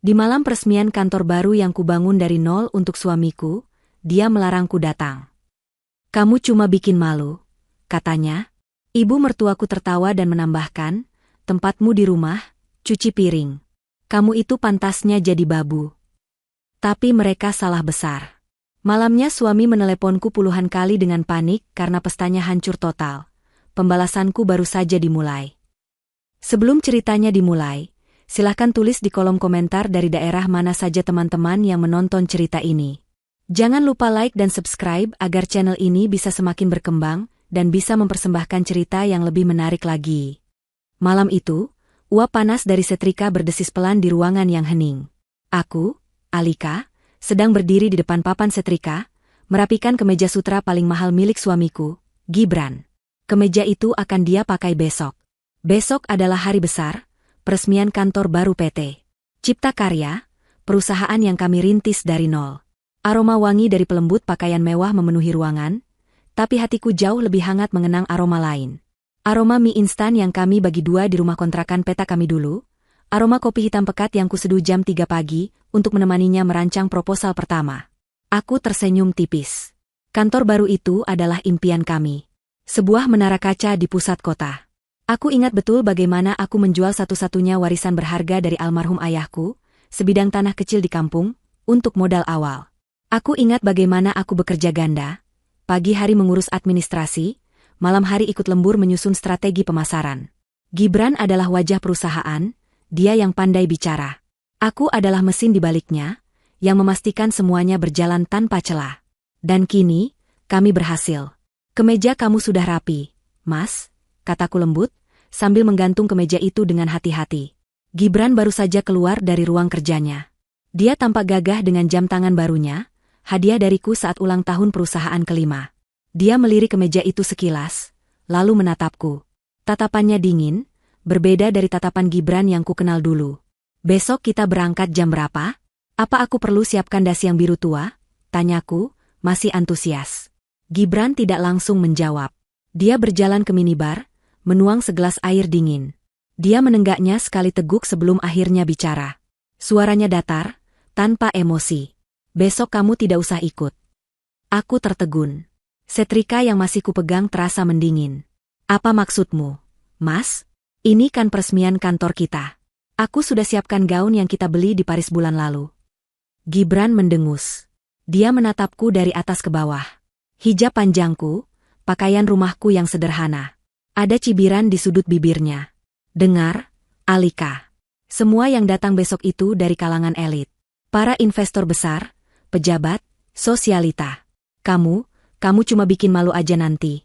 Di malam peresmian kantor baru yang kubangun dari nol untuk suamiku, dia melarangku datang. "Kamu cuma bikin malu," katanya. Ibu mertuaku tertawa dan menambahkan, "Tempatmu di rumah, cuci piring. Kamu itu pantasnya jadi babu." Tapi mereka salah besar. Malamnya suami meneleponku puluhan kali dengan panik karena pestanya hancur total. Pembalasanku baru saja dimulai. Sebelum ceritanya dimulai, silahkan tulis di kolom komentar dari daerah mana saja teman-teman yang menonton cerita ini. Jangan lupa like dan subscribe agar channel ini bisa semakin berkembang dan bisa mempersembahkan cerita yang lebih menarik lagi. Malam itu, uap panas dari setrika berdesis pelan di ruangan yang hening. Aku, Alika, sedang berdiri di depan papan setrika, merapikan kemeja sutra paling mahal milik suamiku, Gibran. Kemeja itu akan dia pakai besok. Besok adalah hari besar, peresmian kantor baru PT Cipta Karya, perusahaan yang kami rintis dari nol. Aroma wangi dari pelembut pakaian mewah memenuhi ruangan, tapi hatiku jauh lebih hangat mengenang aroma lain. Aroma mie instan yang kami bagi dua di rumah kontrakan peta kami dulu, aroma kopi hitam pekat yang kuseduh jam 3 pagi untuk menemaninya merancang proposal pertama. Aku tersenyum tipis. Kantor baru itu adalah impian kami. Sebuah menara kaca di pusat kota. Aku ingat betul bagaimana aku menjual satu-satunya warisan berharga dari almarhum ayahku, sebidang tanah kecil di kampung, untuk modal awal. Aku ingat bagaimana aku bekerja ganda, pagi hari mengurus administrasi, malam hari ikut lembur menyusun strategi pemasaran. Gibran adalah wajah perusahaan, dia yang pandai bicara. Aku adalah mesin di baliknya, yang memastikan semuanya berjalan tanpa celah. Dan kini, kami berhasil. "Kemeja kamu sudah rapi, Mas," kataku lembut, sambil menggantung kemeja itu dengan hati-hati. Gibran baru saja keluar dari ruang kerjanya. Dia tampak gagah dengan jam tangan barunya, hadiah dariku saat ulang tahun perusahaan kelima. Dia melirik kemeja itu sekilas, lalu menatapku. Tatapannya dingin, berbeda dari tatapan Gibran yang ku kenal dulu. "Besok kita berangkat jam berapa? Apa aku perlu siapkan dasi yang biru tua?" tanyaku, masih antusias. Gibran tidak langsung menjawab. Dia berjalan ke minibar, menuang segelas air dingin. Dia menenggaknya sekali teguk sebelum akhirnya bicara. Suaranya datar, tanpa emosi. "Besok kamu tidak usah ikut." Aku tertegun. Setrika yang masih kupegang terasa mendingin. "Apa maksudmu, Mas? Ini kan peresmian kantor kita. Aku sudah siapkan gaun yang kita beli di Paris bulan lalu." Gibran mendengus. Dia menatapku dari atas ke bawah. Hijab panjangku, pakaian rumahku yang sederhana. Ada cibiran di sudut bibirnya. "Dengar, Alika. Semua yang datang besok itu dari kalangan elit. Para investor besar, pejabat, sosialita. Kamu cuma bikin malu aja nanti."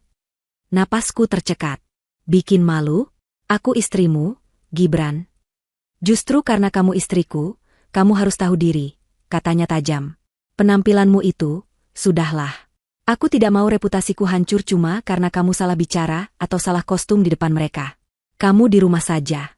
Napasku tercekat. "Bikin malu? Aku istrimu, Gibran." "Justru karena kamu istriku, kamu harus tahu diri," katanya tajam. "Penampilanmu itu, sudahlah. Aku tidak mau reputasiku hancur cuma karena kamu salah bicara atau salah kostum di depan mereka. Kamu di rumah saja."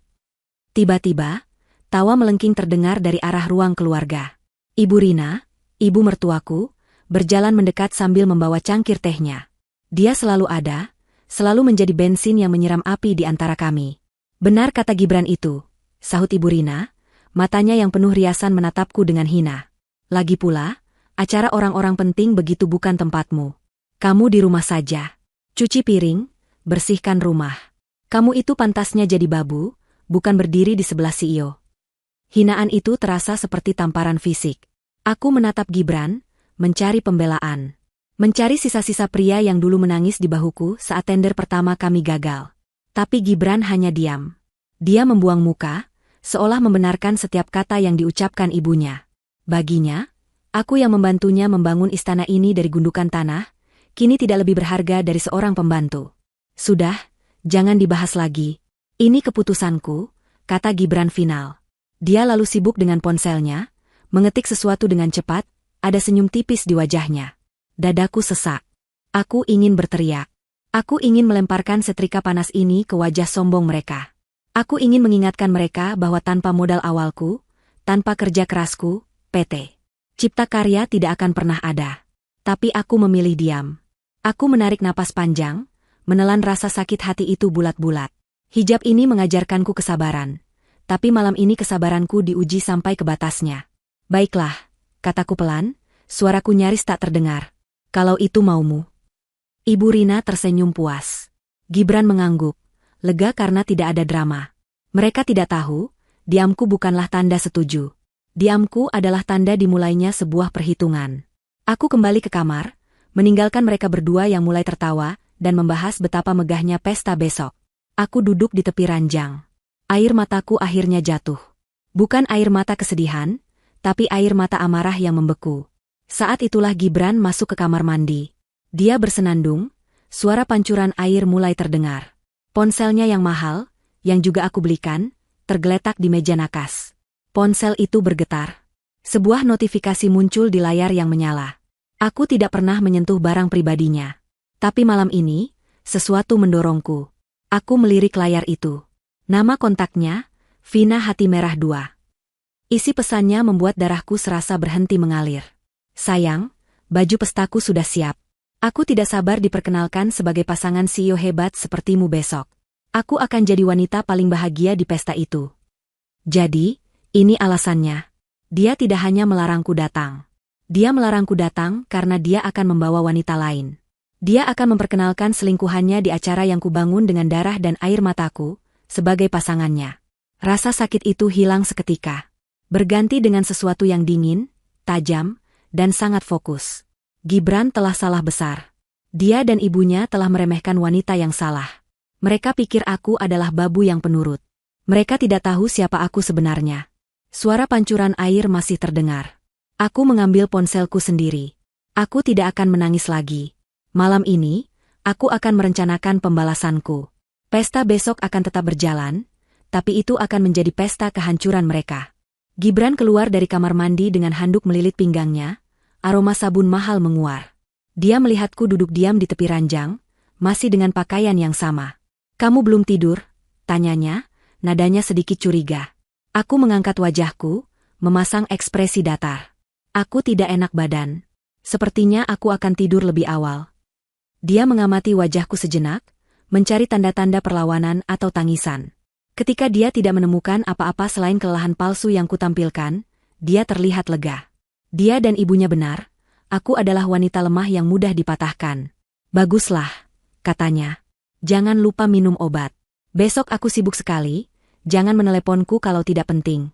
Tiba-tiba, tawa melengking terdengar dari arah ruang keluarga. Ibu Rina, ibu mertuaku, berjalan mendekat sambil membawa cangkir tehnya. Dia selalu ada, selalu menjadi bensin yang menyiram api di antara kami. "Benar kata Gibran itu," sahut Ibu Rina, matanya yang penuh riasan menatapku dengan hina. "Lagi pula, acara orang-orang penting begitu bukan tempatmu. Kamu di rumah saja. Cuci piring, bersihkan rumah. Kamu itu pantasnya jadi babu, bukan berdiri di sebelah CEO." Hinaan itu terasa seperti tamparan fisik. Aku menatap Gibran, mencari pembelaan. Mencari sisa-sisa pria yang dulu menangis di bahuku saat tender pertama kami gagal. Tapi Gibran hanya diam. Dia membuang muka, seolah membenarkan setiap kata yang diucapkan ibunya. Baginya, aku yang membantunya membangun istana ini dari gundukan tanah, kini tidak lebih berharga dari seorang pembantu. "Sudah, jangan dibahas lagi. Ini keputusanku," kata Gibran final. Dia lalu sibuk dengan ponselnya, mengetik sesuatu dengan cepat, ada senyum tipis di wajahnya. Dadaku sesak. Aku ingin berteriak. Aku ingin melemparkan setrika panas ini ke wajah sombong mereka. Aku ingin mengingatkan mereka bahwa tanpa modal awalku, tanpa kerja kerasku, PT Cipta Karya tidak akan pernah ada. Tapi aku memilih diam. Aku menarik napas panjang, menelan rasa sakit hati itu bulat-bulat. Hijab ini mengajarkanku kesabaran. Tapi malam ini kesabaranku diuji sampai ke batasnya. Baiklah, kataku pelan, suaraku nyaris tak terdengar. Kalau itu maumu. Ibu Rina tersenyum puas. Gibran mengangguk, lega karena tidak ada drama. Mereka tidak tahu, diamku bukanlah tanda setuju. Diamku adalah tanda dimulainya sebuah perhitungan. Aku kembali ke kamar, meninggalkan mereka berdua yang mulai tertawa, dan membahas betapa megahnya pesta besok. Aku duduk di tepi ranjang. Air mataku akhirnya jatuh. Bukan air mata kesedihan, tapi air mata amarah yang membeku. Saat itulah Gibran masuk ke kamar mandi. Dia bersenandung, suara pancuran air mulai terdengar. Ponselnya yang mahal, yang juga aku belikan, tergeletak di meja nakas. Ponsel itu bergetar. Sebuah notifikasi muncul di layar yang menyala. Aku tidak pernah menyentuh barang pribadinya. Tapi malam ini, sesuatu mendorongku. Aku melirik layar itu. Nama kontaknya, Vina Hati Merah 2. Isi pesannya membuat darahku serasa berhenti mengalir. Sayang, baju pestaku sudah siap. Aku tidak sabar diperkenalkan sebagai pasangan CEO hebat sepertimu besok. Aku akan jadi wanita paling bahagia di pesta itu. Jadi, ini alasannya. Dia tidak hanya melarangku datang. Dia melarangku datang karena dia akan membawa wanita lain. Dia akan memperkenalkan selingkuhannya di acara yang kubangun dengan darah dan air mataku, sebagai pasangannya. Rasa sakit itu hilang seketika. Berganti dengan sesuatu yang dingin, tajam, dan sangat fokus. Gibran telah salah besar. Dia dan ibunya telah meremehkan wanita yang salah. Mereka pikir aku adalah babu yang penurut. Mereka tidak tahu siapa aku sebenarnya. Suara pancuran air masih terdengar. Aku mengambil ponselku sendiri. Aku tidak akan menangis lagi. Malam ini, aku akan merencanakan pembalasanku. Pesta besok akan tetap berjalan, tapi itu akan menjadi pesta kehancuran mereka. Gibran keluar dari kamar mandi dengan handuk melilit pinggangnya, aroma sabun mahal menguar. Dia melihatku duduk diam di tepi ranjang, masih dengan pakaian yang sama. "Kamu belum tidur?" tanyanya, nadanya sedikit curiga. Aku mengangkat wajahku, memasang ekspresi datar. Aku tidak enak badan. Sepertinya aku akan tidur lebih awal. Dia mengamati wajahku sejenak, mencari tanda-tanda perlawanan atau tangisan. Ketika dia tidak menemukan apa-apa selain kelelahan palsu yang kutampilkan, dia terlihat lega. Dia dan ibunya benar, aku adalah wanita lemah yang mudah dipatahkan. "Baguslah," katanya. "Jangan lupa minum obat. Besok aku sibuk sekali, jangan meneleponku kalau tidak penting."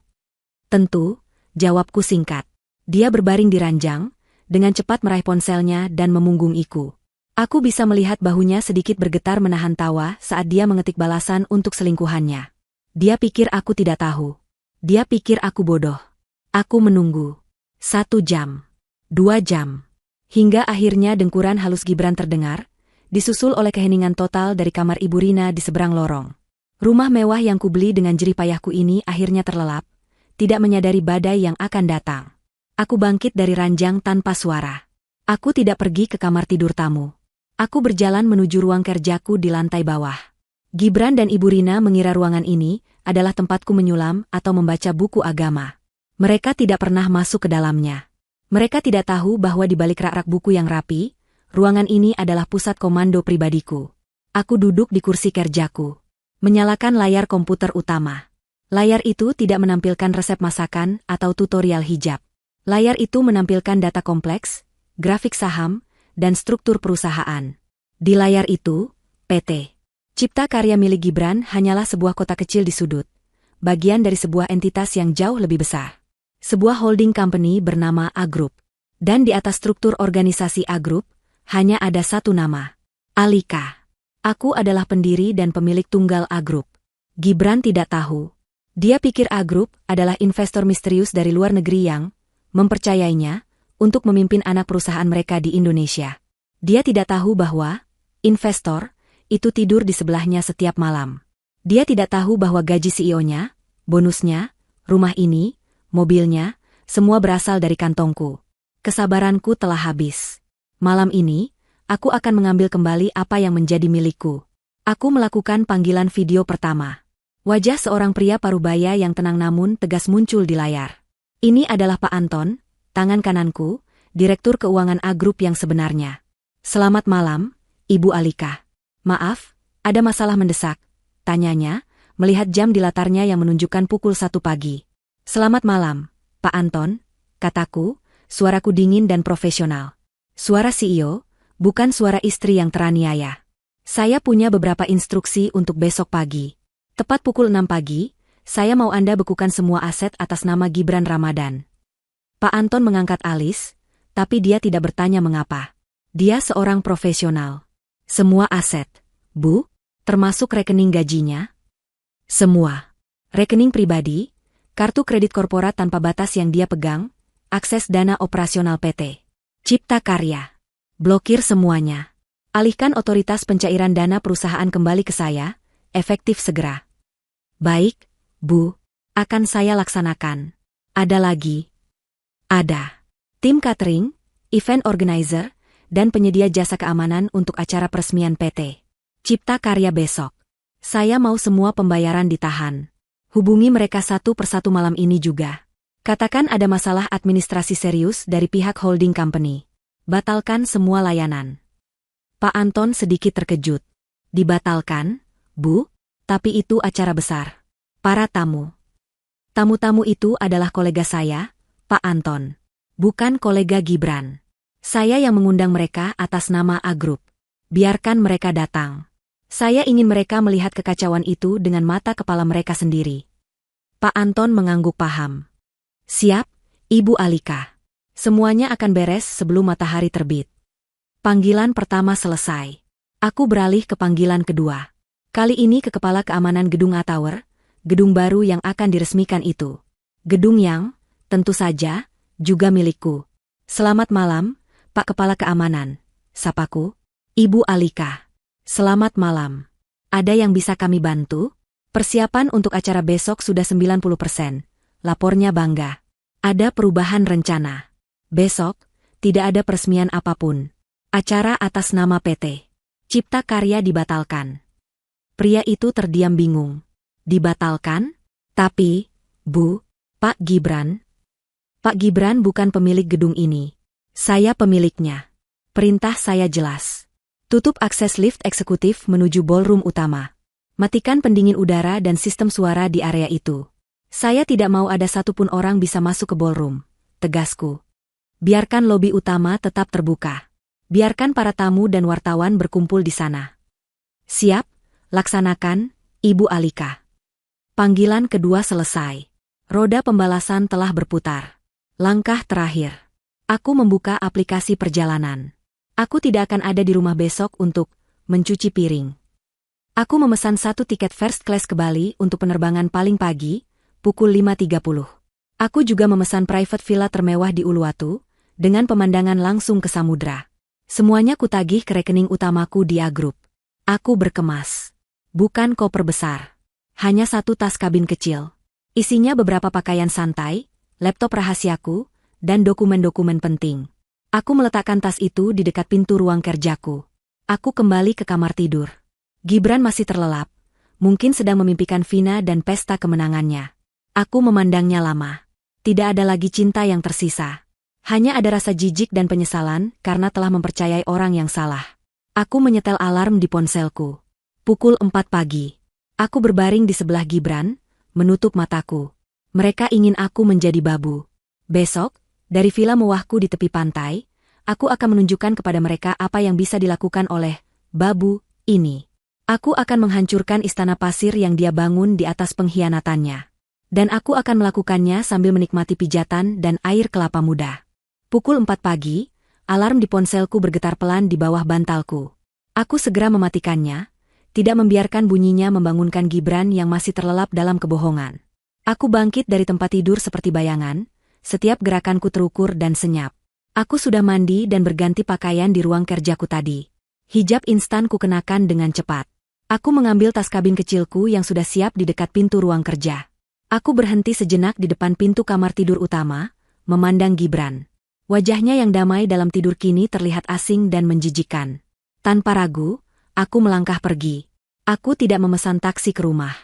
"Tentu," jawabku singkat. Dia berbaring di ranjang, dengan cepat meraih ponselnya dan memunggungiku. Aku bisa melihat bahunya sedikit bergetar menahan tawa saat dia mengetik balasan untuk selingkuhannya. Dia pikir aku tidak tahu. Dia pikir aku bodoh. Aku menunggu. 1 jam. 2 jam. Hingga akhirnya dengkuran halus Gibran terdengar, disusul oleh keheningan total dari kamar Ibu Rina di seberang lorong. Rumah mewah yang kubeli dengan jerih payahku ini akhirnya terlelap, tidak menyadari badai yang akan datang. Aku bangkit dari ranjang tanpa suara. Aku tidak pergi ke kamar tidur tamu. Aku berjalan menuju ruang kerjaku di lantai bawah. Gibran dan Ibu Rina mengira ruangan ini adalah tempatku menyulam atau membaca buku agama. Mereka tidak pernah masuk ke dalamnya. Mereka tidak tahu bahwa di balik rak-rak buku yang rapi, ruangan ini adalah pusat komando pribadiku. Aku duduk di kursi kerjaku, menyalakan layar komputer utama. Layar itu tidak menampilkan resep masakan atau tutorial hijab. Layar itu menampilkan data kompleks, grafik saham, dan struktur perusahaan. Di layar itu, PT Cipta Karya milik Gibran hanyalah sebuah kota kecil di sudut, bagian dari sebuah entitas yang jauh lebih besar. Sebuah holding company bernama A Group. Dan di atas struktur organisasi A Group, hanya ada satu nama. Alika. Aku adalah pendiri dan pemilik tunggal A Group. Gibran tidak tahu. Dia pikir A Group adalah investor misterius dari luar negeri yang mempercayainya untuk memimpin anak perusahaan mereka di Indonesia. Dia tidak tahu bahwa investor itu tidur di sebelahnya setiap malam. Dia tidak tahu bahwa gaji CEO-nya, bonusnya, rumah ini, mobilnya, semua berasal dari kantongku. Kesabaranku telah habis. Malam ini, aku akan mengambil kembali apa yang menjadi milikku. Aku melakukan panggilan video pertama. Wajah seorang pria parubaya yang tenang namun tegas muncul di layar. Ini adalah Pak Anton, tangan kananku, Direktur Keuangan A Group yang sebenarnya. "Selamat malam, Ibu Alika. Maaf, ada masalah mendesak?" tanyanya, melihat jam di latarnya yang menunjukkan pukul 1 pagi. "Selamat malam, Pak Anton," kataku, suaraku dingin dan profesional. Suara CEO, bukan suara istri yang teraniaya. "Saya punya beberapa instruksi untuk besok pagi. Tepat pukul 6 pagi, saya mau Anda bekukan semua aset atas nama Gibran Ramadan." Pak Anton mengangkat alis, tapi dia tidak bertanya mengapa. Dia seorang profesional. "Semua aset, Bu? Termasuk rekening gajinya?" "Semua. Rekening pribadi, kartu kredit korporat tanpa batas yang dia pegang, akses dana operasional PT Cipta Karya. Blokir semuanya. Alihkan otoritas pencairan dana perusahaan kembali ke saya, efektif segera." "Baik, Bu. Akan saya laksanakan." "Ada lagi?" "Ada. Tim catering, event organizer, dan penyedia jasa keamanan untuk acara peresmian PT Cipta Karya besok. Saya mau semua pembayaran ditahan. Hubungi mereka satu persatu malam ini juga. Katakan ada masalah administrasi serius dari pihak holding company. Batalkan semua layanan." Pak Anton sedikit terkejut. "Dibatalkan, Bu? Tapi itu acara besar. Para tamu. Tamu-tamu itu adalah kolega saya, Pak Anton. Bukan kolega Gibran. Saya yang mengundang mereka atas nama A Group. Biarkan mereka datang. Saya ingin mereka melihat kekacauan itu dengan mata kepala mereka sendiri." Pak Anton mengangguk paham. "Siap, Ibu Alika. Semuanya akan beres sebelum matahari terbit." Panggilan pertama selesai. Aku beralih ke panggilan kedua. Kali ini ke Kepala Keamanan Gedung A Tower, gedung baru yang akan diresmikan itu. Gedung yang, tentu saja, juga milikku. "Selamat malam, Pak Kepala Keamanan," sapaku. "Ibu Alika. Selamat malam. Ada yang bisa kami bantu?" "Persiapan untuk acara besok sudah 90%, lapornya bangga. Ada perubahan rencana. Besok, tidak ada peresmian apapun. Acara atas nama PT Cipta Karya dibatalkan." Pria itu terdiam bingung. "Dibatalkan? Tapi, Bu, Pak Gibran?" "Pak Gibran bukan pemilik gedung ini. Saya pemiliknya. Perintah saya jelas. Tutup akses lift eksekutif menuju ballroom utama. Matikan pendingin udara dan sistem suara di area itu. Saya tidak mau ada satupun orang bisa masuk ke ballroom," tegasku. "Biarkan lobi utama tetap terbuka. Biarkan para tamu dan wartawan berkumpul di sana." "Siap, laksanakan, Ibu Alika." Panggilan kedua selesai. Roda pembalasan telah berputar. Langkah terakhir. Aku membuka aplikasi perjalanan. Aku tidak akan ada di rumah besok untuk mencuci piring. Aku memesan 1 tiket first class ke Bali untuk penerbangan paling pagi, pukul 5.30. Aku juga memesan private villa termewah di Uluwatu, dengan pemandangan langsung ke samudra. Semuanya kutagih ke rekening utamaku di A Group. Aku berkemas. Bukan koper besar. Hanya 1 tas kabin kecil. Isinya beberapa pakaian santai, laptop rahasiaku, dan dokumen-dokumen penting. Aku meletakkan tas itu di dekat pintu ruang kerjaku. Aku kembali ke kamar tidur. Gibran masih terlelap, mungkin sedang memimpikan Vina dan pesta kemenangannya. Aku memandangnya lama. Tidak ada lagi cinta yang tersisa. Hanya ada rasa jijik dan penyesalan karena telah mempercayai orang yang salah. Aku menyetel alarm di ponselku. Pukul 4 pagi. Aku berbaring di sebelah Gibran, menutup mataku. Mereka ingin aku menjadi babu. Besok, dari villa mewahku di tepi pantai, aku akan menunjukkan kepada mereka apa yang bisa dilakukan oleh babu ini. Aku akan menghancurkan istana pasir yang dia bangun di atas pengkhianatannya. Dan aku akan melakukannya sambil menikmati pijatan dan air kelapa muda. Pukul 4 pagi, alarm di ponselku bergetar pelan di bawah bantalku. Aku segera mematikannya, tidak membiarkan bunyinya membangunkan Gibran yang masih terlelap dalam kebohongan. Aku bangkit dari tempat tidur seperti bayangan. Setiap gerakanku terukur dan senyap. Aku sudah mandi dan berganti pakaian di ruang kerjaku tadi. Hijab instan ku kenakan dengan cepat. Aku mengambil tas kabin kecilku yang sudah siap di dekat pintu ruang kerja. Aku berhenti sejenak di depan pintu kamar tidur utama, memandang Gibran. Wajahnya yang damai dalam tidur kini terlihat asing dan menjijikkan. Tanpa ragu, aku melangkah pergi. Aku tidak memesan taksi ke rumah.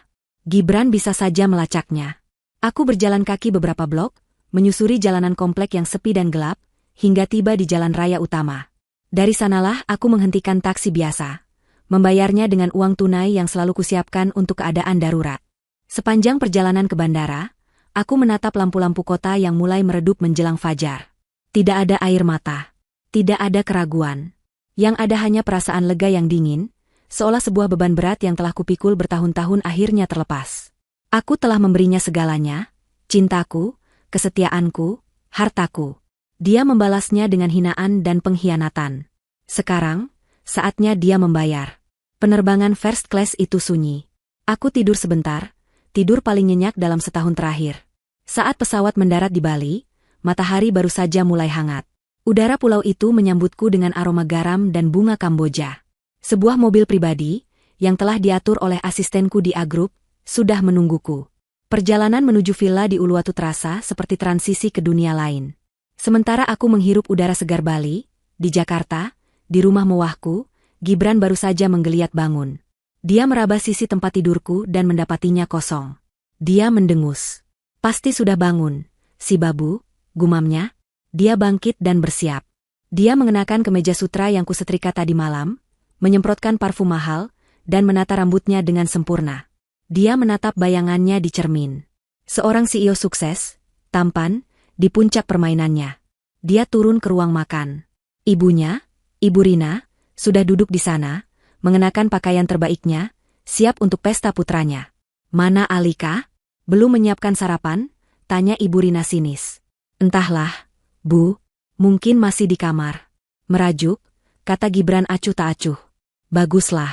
Gibran bisa saja melacaknya. Aku berjalan kaki beberapa blok, menyusuri jalanan komplek yang sepi dan gelap, hingga tiba di jalan raya utama. Dari sanalah aku menghentikan taksi biasa, membayarnya dengan uang tunai yang selalu kusiapkan untuk keadaan darurat. Sepanjang perjalanan ke bandara, aku menatap lampu-lampu kota yang mulai meredup menjelang fajar. Tidak ada air mata. Tidak ada keraguan. Yang ada hanya perasaan lega yang dingin, seolah sebuah beban berat yang telah kupikul bertahun-tahun akhirnya terlepas. Aku telah memberinya segalanya, cintaku, kesetiaanku, hartaku. Dia membalasnya dengan hinaan dan pengkhianatan. Sekarang, saatnya dia membayar. Penerbangan first class itu sunyi. Aku tidur sebentar, tidur paling nyenyak dalam setahun terakhir. Saat pesawat mendarat di Bali, matahari baru saja mulai hangat. Udara pulau itu menyambutku dengan aroma garam dan bunga Kamboja. Sebuah mobil pribadi, yang telah diatur oleh asistenku di A-Group, sudah menungguku. Perjalanan menuju villa di Uluwatu terasa seperti transisi ke dunia lain. Sementara aku menghirup udara segar Bali, di Jakarta, di rumah mewahku, Gibran baru saja menggeliat bangun. Dia meraba sisi tempat tidurku dan mendapatinya kosong. Dia mendengus. Pasti sudah bangun, si babu, gumamnya. Dia bangkit dan bersiap. Dia mengenakan kemeja sutra yang kusetrika tadi malam, menyemprotkan parfum mahal, dan menata rambutnya dengan sempurna. Dia menatap bayangannya di cermin. Seorang CEO sukses, tampan, di puncak permainannya. Dia turun ke ruang makan. Ibunya, Ibu Rina, sudah duduk di sana, mengenakan pakaian terbaiknya, siap untuk pesta putranya. Mana Alika? Belum menyiapkan sarapan? Tanya Ibu Rina sinis. Entahlah, Bu, mungkin masih di kamar. Merajuk, kata Gibran acuh tak acuh. Baguslah.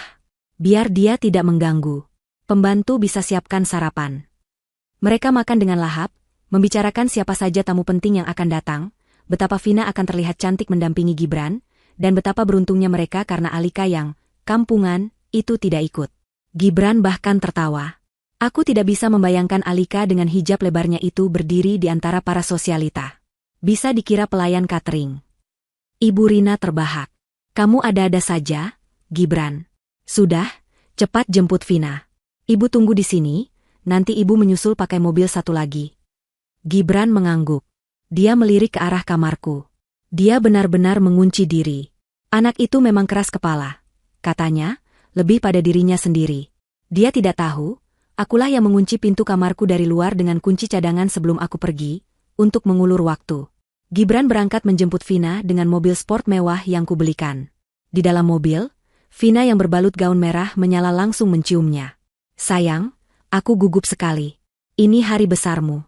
Biar dia tidak mengganggu. Pembantu bisa siapkan sarapan. Mereka makan dengan lahap, membicarakan siapa saja tamu penting yang akan datang, betapa Vina akan terlihat cantik mendampingi Gibran, dan betapa beruntungnya mereka karena Alika yang kampungan itu tidak ikut. Gibran bahkan tertawa. Aku tidak bisa membayangkan Alika dengan hijab lebarnya itu berdiri di antara para sosialita. Bisa dikira pelayan catering. Ibu Rina terbahak. Kamu ada-ada saja, Gibran. Sudah, cepat jemput Vina. Ibu tunggu di sini, nanti ibu menyusul pakai mobil satu lagi. Gibran mengangguk. Dia melirik ke arah kamarku. Dia benar-benar mengunci diri. Anak itu memang keras kepala. Katanya, lebih pada dirinya sendiri. Dia tidak tahu, akulah yang mengunci pintu kamarku dari luar dengan kunci cadangan sebelum aku pergi, untuk mengulur waktu. Gibran berangkat menjemput Vina dengan mobil sport mewah yang kubelikan. Di dalam mobil, Vina yang berbalut gaun merah menyala langsung menciumnya. Sayang, aku gugup sekali. Ini hari besarmu.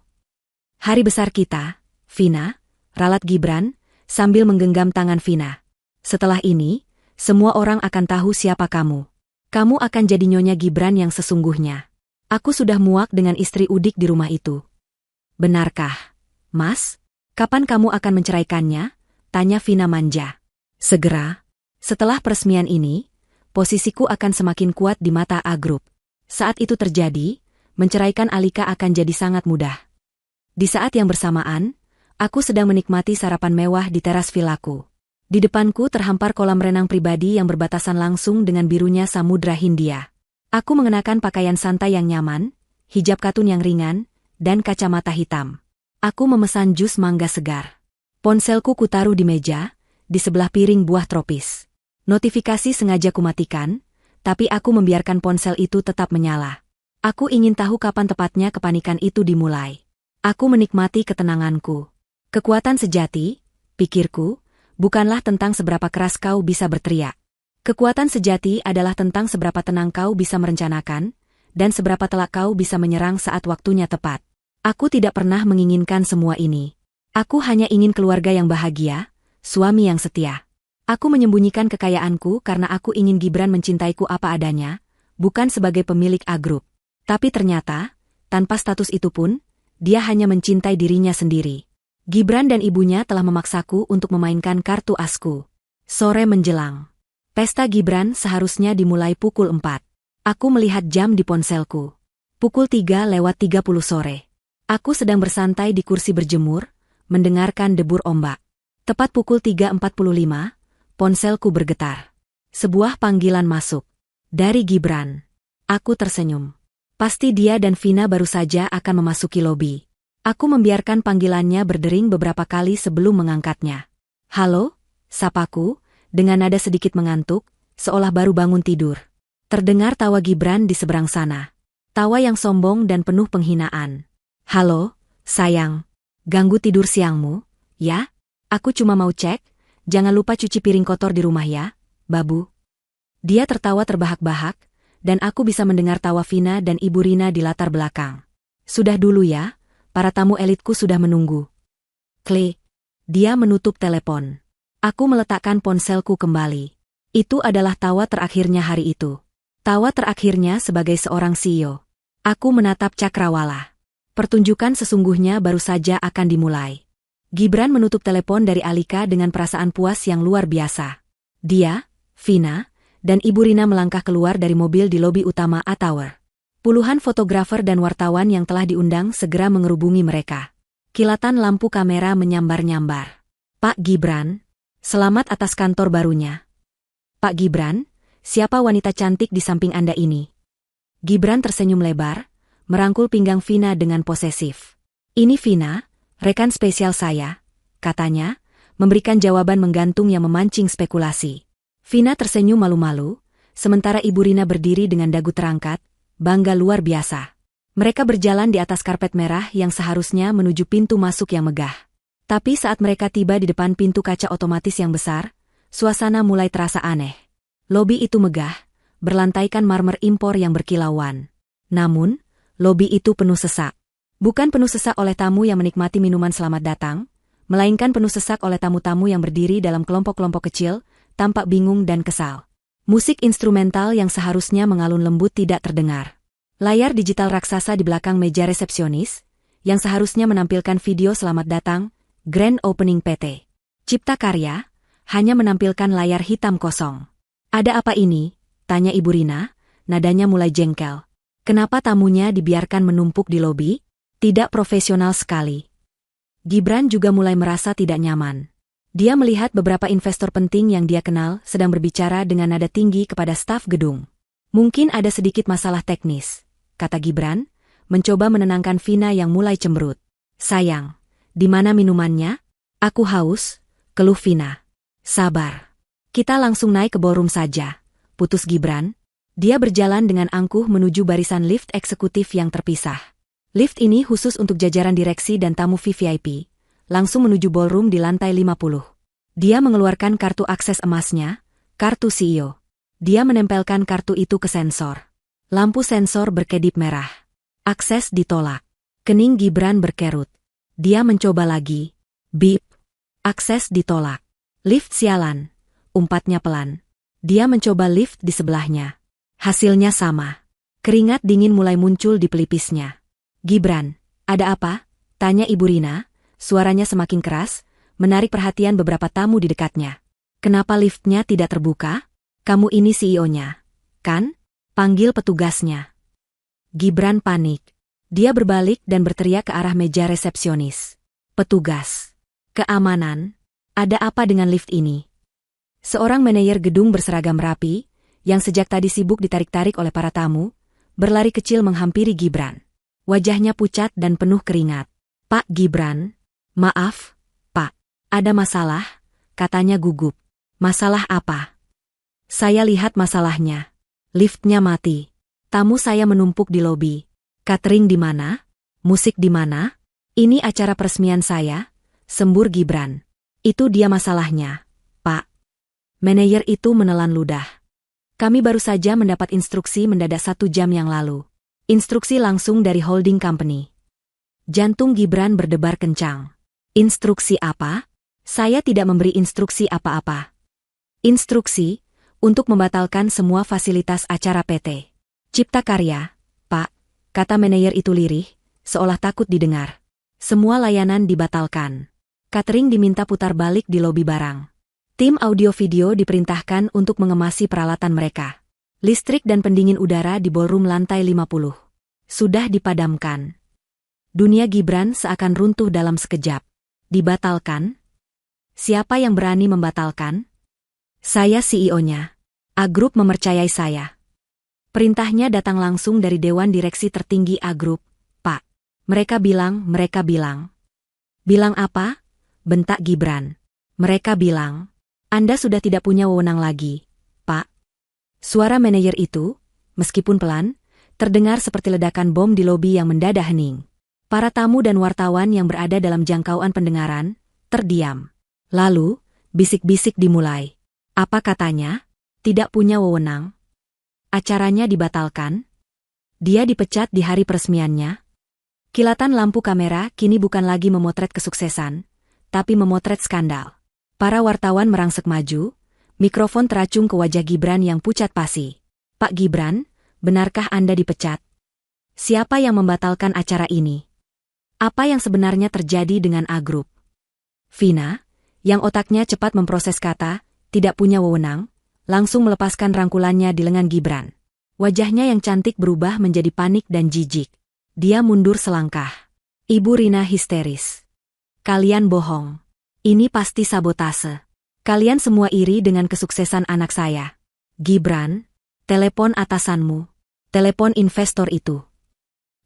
Hari besar kita, Vina, ralat Gibran, sambil menggenggam tangan Vina. Setelah ini, semua orang akan tahu siapa kamu. Kamu akan jadi nyonya Gibran yang sesungguhnya. Aku sudah muak dengan istri udik di rumah itu. Benarkah, Mas? Kapan kamu akan menceraikannya? Tanya Vina manja. Segera. Setelah peresmian ini, posisiku akan semakin kuat di mata A-Group. Saat itu terjadi, menceraikan Alika akan jadi sangat mudah. Di saat yang bersamaan, aku sedang menikmati sarapan mewah di teras vilaku. Di depanku terhampar kolam renang pribadi yang berbatasan langsung dengan birunya Samudra Hindia. Aku mengenakan pakaian santai yang nyaman, hijab katun yang ringan, dan kacamata hitam. Aku memesan jus mangga segar. Ponselku kutaruh di meja, di sebelah piring buah tropis. Notifikasi sengaja kumatikan, tapi aku membiarkan ponsel itu tetap menyala. Aku ingin tahu kapan tepatnya kepanikan itu dimulai. Aku menikmati ketenanganku. Kekuatan sejati, pikirku, bukanlah tentang seberapa keras kau bisa berteriak. Kekuatan sejati adalah tentang seberapa tenang kau bisa merencanakan, dan seberapa telak kau bisa menyerang saat waktunya tepat. Aku tidak pernah menginginkan semua ini. Aku hanya ingin keluarga yang bahagia, suami yang setia. Aku menyembunyikan kekayaanku karena aku ingin Gibran mencintaiku apa adanya, bukan sebagai pemilik A-Group. Tapi ternyata, tanpa status itu pun, dia hanya mencintai dirinya sendiri. Gibran dan ibunya telah memaksaku untuk memainkan kartu asku. Sore menjelang. Pesta Gibran seharusnya dimulai pukul 4. Aku melihat jam di ponselku. Pukul 3:30 sore. Aku sedang bersantai di kursi berjemur, mendengarkan debur ombak. Tepat pukul 3:45, ponselku bergetar. Sebuah panggilan masuk. Dari Gibran. Aku tersenyum. Pasti dia dan Vina baru saja akan memasuki lobi. Aku membiarkan panggilannya berdering beberapa kali sebelum mengangkatnya. Halo, sapaku, dengan nada sedikit mengantuk, seolah baru bangun tidur. Terdengar tawa Gibran di seberang sana. Tawa yang sombong dan penuh penghinaan. Halo, sayang. Ganggu tidur siangmu, ya? Aku cuma mau cek, jangan lupa cuci piring kotor di rumah ya, babu. Dia tertawa terbahak-bahak, dan aku bisa mendengar tawa Vina dan Ibu Rina di latar belakang. Sudah dulu ya, para tamu elitku sudah menunggu. Klik. Dia menutup telepon. Aku meletakkan ponselku kembali. Itu adalah tawa terakhirnya hari itu. Tawa terakhirnya sebagai seorang CEO. Aku menatap Cakrawala. Pertunjukan sesungguhnya baru saja akan dimulai. Gibran menutup telepon dari Alika dengan perasaan puas yang luar biasa. Dia, Vina, dan Ibu Rina melangkah keluar dari mobil di lobi utama A-Tower. Puluhan fotografer dan wartawan yang telah diundang segera mengerubungi mereka. Kilatan lampu kamera menyambar-nyambar. Pak Gibran, selamat atas kantor barunya. Pak Gibran, siapa wanita cantik di samping Anda ini? Gibran tersenyum lebar, merangkul pinggang Vina dengan posesif. Ini Vina, rekan spesial saya, katanya, memberikan jawaban menggantung yang memancing spekulasi. Vina tersenyum malu-malu, sementara Ibu Rina berdiri dengan dagu terangkat, bangga luar biasa. Mereka berjalan di atas karpet merah yang seharusnya menuju pintu masuk yang megah. Tapi saat mereka tiba di depan pintu kaca otomatis yang besar, suasana mulai terasa aneh. Lobi itu megah, berlantaikan marmer impor yang berkilauan. Namun, lobi itu penuh sesak. Bukan penuh sesak oleh tamu yang menikmati minuman selamat datang, melainkan penuh sesak oleh tamu-tamu yang berdiri dalam kelompok-kelompok kecil, tampak bingung dan kesal. Musik instrumental yang seharusnya mengalun lembut tidak terdengar. Layar digital raksasa di belakang meja resepsionis, yang seharusnya menampilkan video selamat datang, Grand Opening PT Cipta Karya, hanya menampilkan layar hitam kosong. Ada apa ini? Tanya Ibu Rina, nadanya mulai jengkel. Kenapa tamunya dibiarkan menumpuk di lobi? Tidak profesional sekali. Gibran juga mulai merasa tidak nyaman. Dia melihat beberapa investor penting yang dia kenal sedang berbicara dengan nada tinggi kepada staf gedung. Mungkin ada sedikit masalah teknis, kata Gibran, mencoba menenangkan Vina yang mulai cemberut. Sayang, di mana minumannya? Aku haus, keluh Vina. Sabar. Kita langsung naik ke ballroom saja, putus Gibran. Dia berjalan dengan angkuh menuju barisan lift eksekutif yang terpisah. Lift ini khusus untuk jajaran direksi dan tamu VVIP, langsung menuju ballroom di lantai 50. Dia mengeluarkan kartu akses emasnya, kartu CEO. Dia menempelkan kartu itu ke sensor. Lampu sensor berkedip merah. Akses ditolak. Kening Gibran berkerut. Dia mencoba lagi. Bip. Akses ditolak. Lift sialan. Umpatnya pelan. Dia mencoba lift di sebelahnya. Hasilnya sama. Keringat dingin mulai muncul di pelipisnya. Gibran, ada apa? Tanya Ibu Rina, suaranya semakin keras, menarik perhatian beberapa tamu di dekatnya. Kenapa liftnya tidak terbuka? Kamu ini CEO-nya, kan? Panggil petugasnya. Gibran panik. Dia berbalik dan berteriak ke arah meja resepsionis. Petugas. Keamanan. Ada apa dengan lift ini? Seorang manajer gedung berseragam rapi, yang sejak tadi sibuk ditarik-tarik oleh para tamu, berlari kecil menghampiri Gibran. Wajahnya pucat dan penuh keringat. Pak Gibran, maaf, Pak. Ada masalah, katanya gugup. Masalah apa? Saya lihat masalahnya. Liftnya mati. Tamu saya menumpuk di lobi. Catering di mana? Musik di mana? Ini acara peresmian saya, sembur Gibran. Itu dia masalahnya, Pak. Manajer itu menelan ludah. Kami baru saja mendapat instruksi mendadak 1 jam yang lalu. Instruksi langsung dari holding company. Jantung Gibran berdebar kencang. Instruksi apa? Saya tidak memberi instruksi apa-apa. Instruksi untuk membatalkan semua fasilitas acara PT Cipta Karya, Pak, kata manajer itu lirih, seolah takut didengar. Semua layanan dibatalkan. Catering diminta putar balik di lobi barang. Tim audio-video diperintahkan untuk mengemasi peralatan mereka. Listrik dan pendingin udara di ballroom lantai 50 sudah dipadamkan. Dunia Gibran seakan runtuh dalam sekejap. Dibatalkan? Siapa yang berani membatalkan? Saya CEO-nya. A Group mempercayai saya. Perintahnya datang langsung dari Dewan Direksi Tertinggi A Group, Pak. Mereka bilang. Bilang apa? Bentak Gibran. Mereka bilang, Anda sudah tidak punya wewenang lagi, Pak. Suara manajer itu, meskipun pelan, terdengar seperti ledakan bom di lobi yang mendadak hening. Para tamu dan wartawan yang berada dalam jangkauan pendengaran, terdiam. Lalu, bisik-bisik dimulai. Apa katanya? Tidak punya wewenang. Acaranya dibatalkan. Dia dipecat di hari peresmiannya. Kilatan lampu kamera kini bukan lagi memotret kesuksesan, tapi memotret skandal. Para wartawan merangsek maju, mikrofon teracung ke wajah Gibran yang pucat pasi. Pak Gibran, benarkah Anda dipecat? Siapa yang membatalkan acara ini? Apa yang sebenarnya terjadi dengan A Group? Vina, yang otaknya cepat memproses kata, tidak punya wewenang, langsung melepaskan rangkulannya di lengan Gibran. Wajahnya yang cantik berubah menjadi panik dan jijik. Dia mundur selangkah. Ibu Rina histeris. Kalian bohong. Ini pasti sabotase. Kalian semua iri dengan kesuksesan anak saya. Gibran, telepon atasanmu. Telepon investor itu.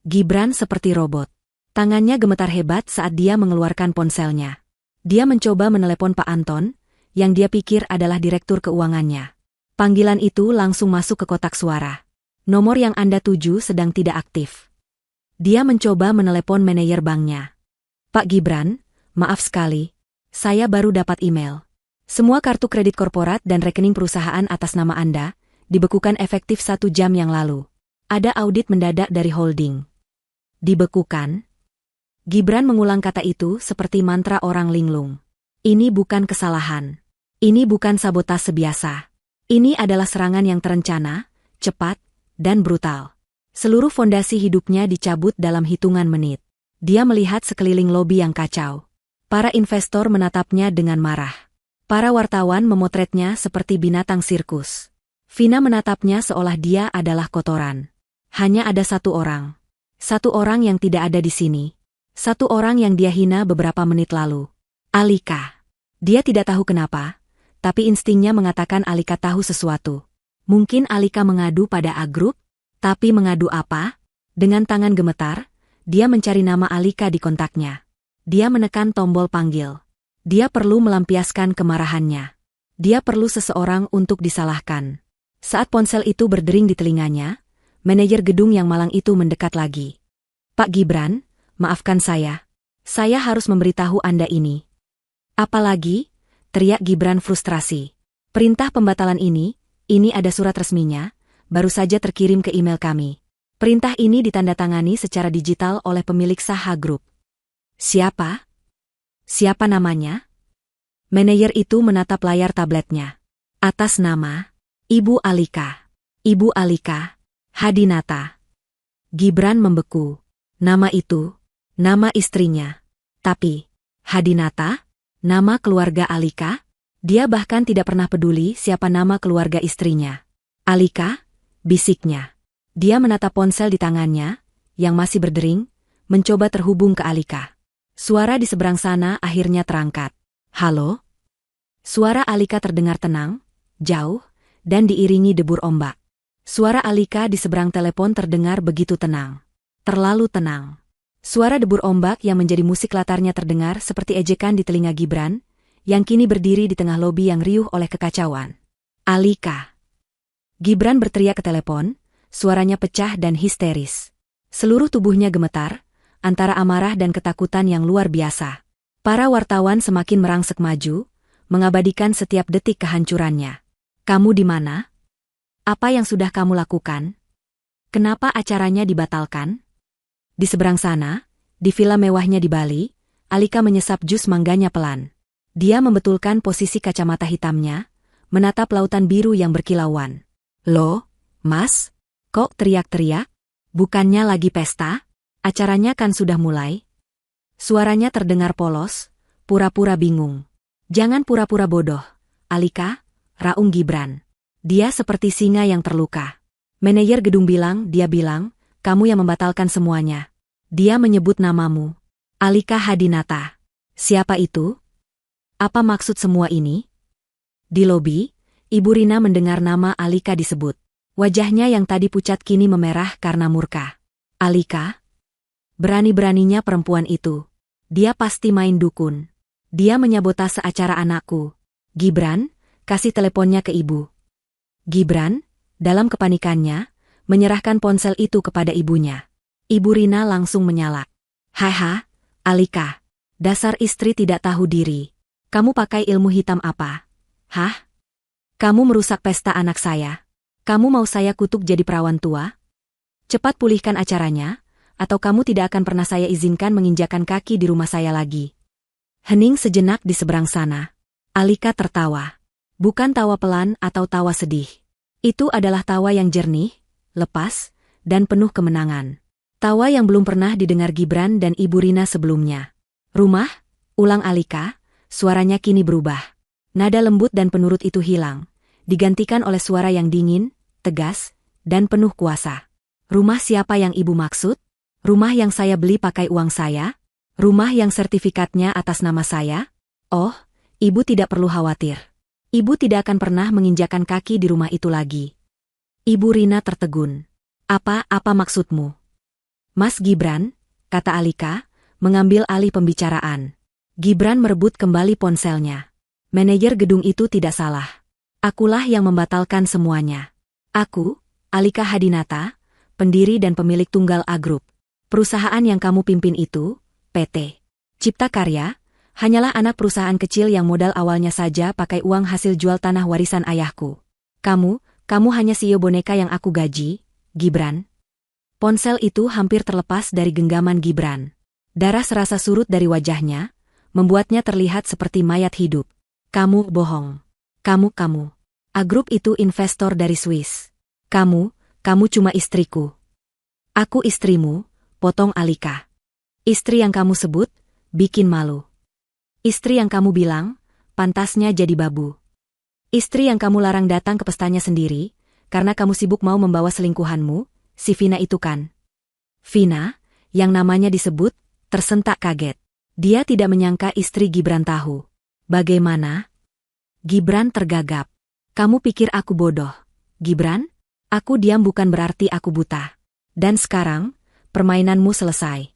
Gibran seperti robot. Tangannya gemetar hebat saat dia mengeluarkan ponselnya. Dia mencoba menelepon Pak Anton, yang dia pikir adalah direktur keuangannya. Panggilan itu langsung masuk ke kotak suara. Nomor yang Anda tuju sedang tidak aktif. Dia mencoba menelepon manajer banknya. Pak Gibran, maaf sekali. Saya baru dapat email. Semua kartu kredit korporat dan rekening perusahaan atas nama Anda dibekukan efektif 1 jam yang lalu. Ada audit mendadak dari holding. Dibekukan? Gibran mengulang kata itu seperti mantra orang linglung. Ini bukan kesalahan. Ini bukan sabotase biasa. Ini adalah serangan yang terencana, cepat, dan brutal. Seluruh fondasi hidupnya dicabut dalam hitungan menit. Dia melihat sekeliling lobi yang kacau. Para investor menatapnya dengan marah. Para wartawan memotretnya seperti binatang sirkus. Vina menatapnya seolah dia adalah kotoran. Hanya ada satu orang. Satu orang yang tidak ada di sini. Satu orang yang dia hina beberapa menit lalu. Alika. Dia tidak tahu kenapa, tapi instingnya mengatakan Alika tahu sesuatu. Mungkin Alika mengadu pada A Group? Tapi mengadu apa? Dengan tangan gemetar, dia mencari nama Alika di kontaknya. Dia menekan tombol panggil. Dia perlu melampiaskan kemarahannya. Dia perlu seseorang untuk disalahkan. Saat ponsel itu berdering di telinganya, manajer gedung yang malang itu mendekat lagi. Pak Gibran, maafkan saya. Saya harus memberitahu Anda ini. Apalagi? Teriak Gibran frustrasi. Perintah pembatalan ini ada surat resminya, baru saja terkirim ke email kami. Perintah ini ditandatangani secara digital oleh pemilik Saha Group. Siapa? Siapa namanya? Manajer itu menatap layar tabletnya. Atas nama Ibu Alika. Ibu Alika Hadinata. Gibran membeku. Nama itu, nama istrinya. Tapi, Hadinata, nama keluarga Alika? Dia bahkan tidak pernah peduli siapa nama keluarga istrinya. Alika, bisiknya. Dia menatap ponsel di tangannya, yang masih berdering, mencoba terhubung ke Alika. Suara di seberang sana akhirnya terangkat. Halo? Suara Alika terdengar tenang, jauh, dan diiringi debur ombak. Suara Alika di seberang telepon terdengar begitu tenang. Terlalu tenang. Suara debur ombak yang menjadi musik latarnya terdengar seperti ejekan di telinga Gibran, yang kini berdiri di tengah lobi yang riuh oleh kekacauan. Alika. Gibran berteriak ke telepon, suaranya pecah dan histeris. Seluruh tubuhnya gemetar, antara amarah dan ketakutan yang luar biasa. Para wartawan semakin merangsek maju, mengabadikan setiap detik kehancurannya. Kamu di mana? Apa yang sudah kamu lakukan? Kenapa acaranya dibatalkan? Di seberang sana, di villa mewahnya di Bali, Alika menyesap jus mangganya pelan. Dia membetulkan posisi kacamata hitamnya, menatap lautan biru yang berkilauan. Loh, Mas? Kok teriak-teriak? Bukannya lagi pesta? Acaranya kan sudah mulai? Suaranya terdengar polos, pura-pura bingung. Jangan pura-pura bodoh, Alika, raung Gibran. Dia seperti singa yang terluka. Manajer gedung bilang, kamu yang membatalkan semuanya. Dia menyebut namamu. Alika Hadinata. Siapa itu? Apa maksud semua ini? Di lobi, Ibu Rina mendengar nama Alika disebut. Wajahnya yang tadi pucat kini memerah karena murka. Alika? Berani-beraninya perempuan itu. Dia pasti main dukun. Dia menyabotase acara anakku. Gibran, kasih teleponnya ke ibu. Gibran, dalam kepanikannya, menyerahkan ponsel itu kepada ibunya. Ibu Rina langsung menyalak. Haha, Alika. Dasar istri tidak tahu diri. Kamu pakai ilmu hitam apa? Hah? Kamu merusak pesta anak saya. Kamu mau saya kutuk jadi perawan tua? Cepat pulihkan acaranya, atau kamu tidak akan pernah saya izinkan menginjakan kaki di rumah saya lagi. Hening sejenak di seberang sana. Alika tertawa. Bukan tawa pelan atau tawa sedih. Itu adalah tawa yang jernih, lepas, dan penuh kemenangan. Tawa yang belum pernah didengar Gibran dan Ibu Rina sebelumnya. Rumah, ulang Alika, suaranya kini berubah. Nada lembut dan penurut itu hilang, digantikan oleh suara yang dingin, tegas, dan penuh kuasa. Rumah siapa yang ibu maksud? Rumah yang saya beli pakai uang saya? Rumah yang sertifikatnya atas nama saya? Oh, ibu tidak perlu khawatir. Ibu tidak akan pernah menginjakan kaki di rumah itu lagi. Ibu Rina tertegun. Apa maksudmu? Mas Gibran, kata Alika, mengambil alih pembicaraan. Gibran merebut kembali ponselnya. Manajer gedung itu tidak salah. Akulah yang membatalkan semuanya. Aku, Alika Hadinata, pendiri dan pemilik Tunggal A Group. Perusahaan yang kamu pimpin itu, PT Cipta Karya, hanyalah anak perusahaan kecil yang modal awalnya saja pakai uang hasil jual tanah warisan ayahku. Kamu hanya CEO boneka yang aku gaji, Gibran. Ponsel itu hampir terlepas dari genggaman Gibran. Darah serasa surut dari wajahnya, membuatnya terlihat seperti mayat hidup. Kamu bohong. Kamu. A Group itu investor dari Swiss. Kamu cuma istriku. Aku istrimu, potong Alika. Istri yang kamu sebut, bikin malu. Istri yang kamu bilang, pantasnya jadi babu. Istri yang kamu larang datang ke pestanya sendiri, karena kamu sibuk mau membawa selingkuhanmu, si Vina itu kan. Vina, yang namanya disebut, tersentak kaget. Dia tidak menyangka istri Gibran tahu. Bagaimana? Gibran tergagap. Kamu pikir aku bodoh, Gibran? Aku diam bukan berarti aku buta. Dan sekarang, permainanmu selesai.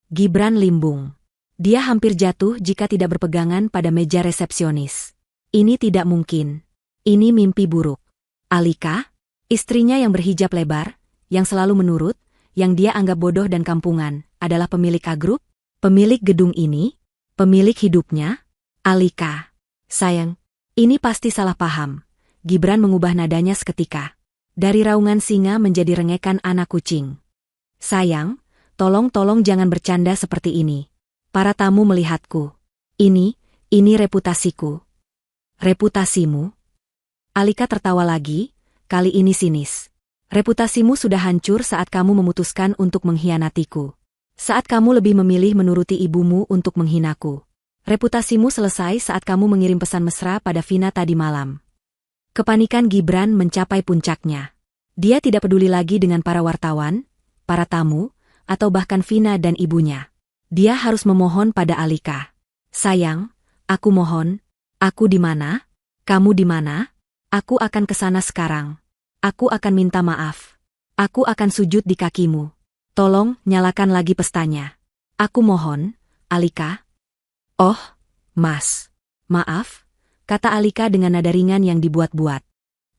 Gibran limbung. Dia hampir jatuh jika tidak berpegangan pada meja resepsionis. Ini tidak mungkin. Ini mimpi buruk. Alika, istrinya yang berhijab lebar, yang selalu menurut, yang dia anggap bodoh dan kampungan, adalah pemilik A Group? Pemilik gedung ini? Pemilik hidupnya? Alika. Sayang, ini pasti salah paham. Gibran mengubah nadanya seketika. Dari raungan singa menjadi rengekan anak kucing. Sayang, tolong jangan bercanda seperti ini. Para tamu melihatku. Ini reputasiku. Reputasimu? Alika tertawa lagi, kali ini sinis. Reputasimu sudah hancur saat kamu memutuskan untuk mengkhianatiku. Saat kamu lebih memilih menuruti ibumu untuk menghinaku. Reputasimu selesai saat kamu mengirim pesan mesra pada Vina tadi malam. Kepanikan Gibran mencapai puncaknya. Dia tidak peduli lagi dengan para wartawan, para tamu, atau bahkan Vina dan ibunya. Dia harus memohon pada Alika. Sayang, aku mohon, aku di mana? Kamu di mana? Aku akan ke sana sekarang. Aku akan minta maaf. Aku akan sujud di kakimu. Tolong, nyalakan lagi pestanya. Aku mohon, Alika. Oh, Mas. Maaf, kata Alika dengan nada ringan yang dibuat-buat.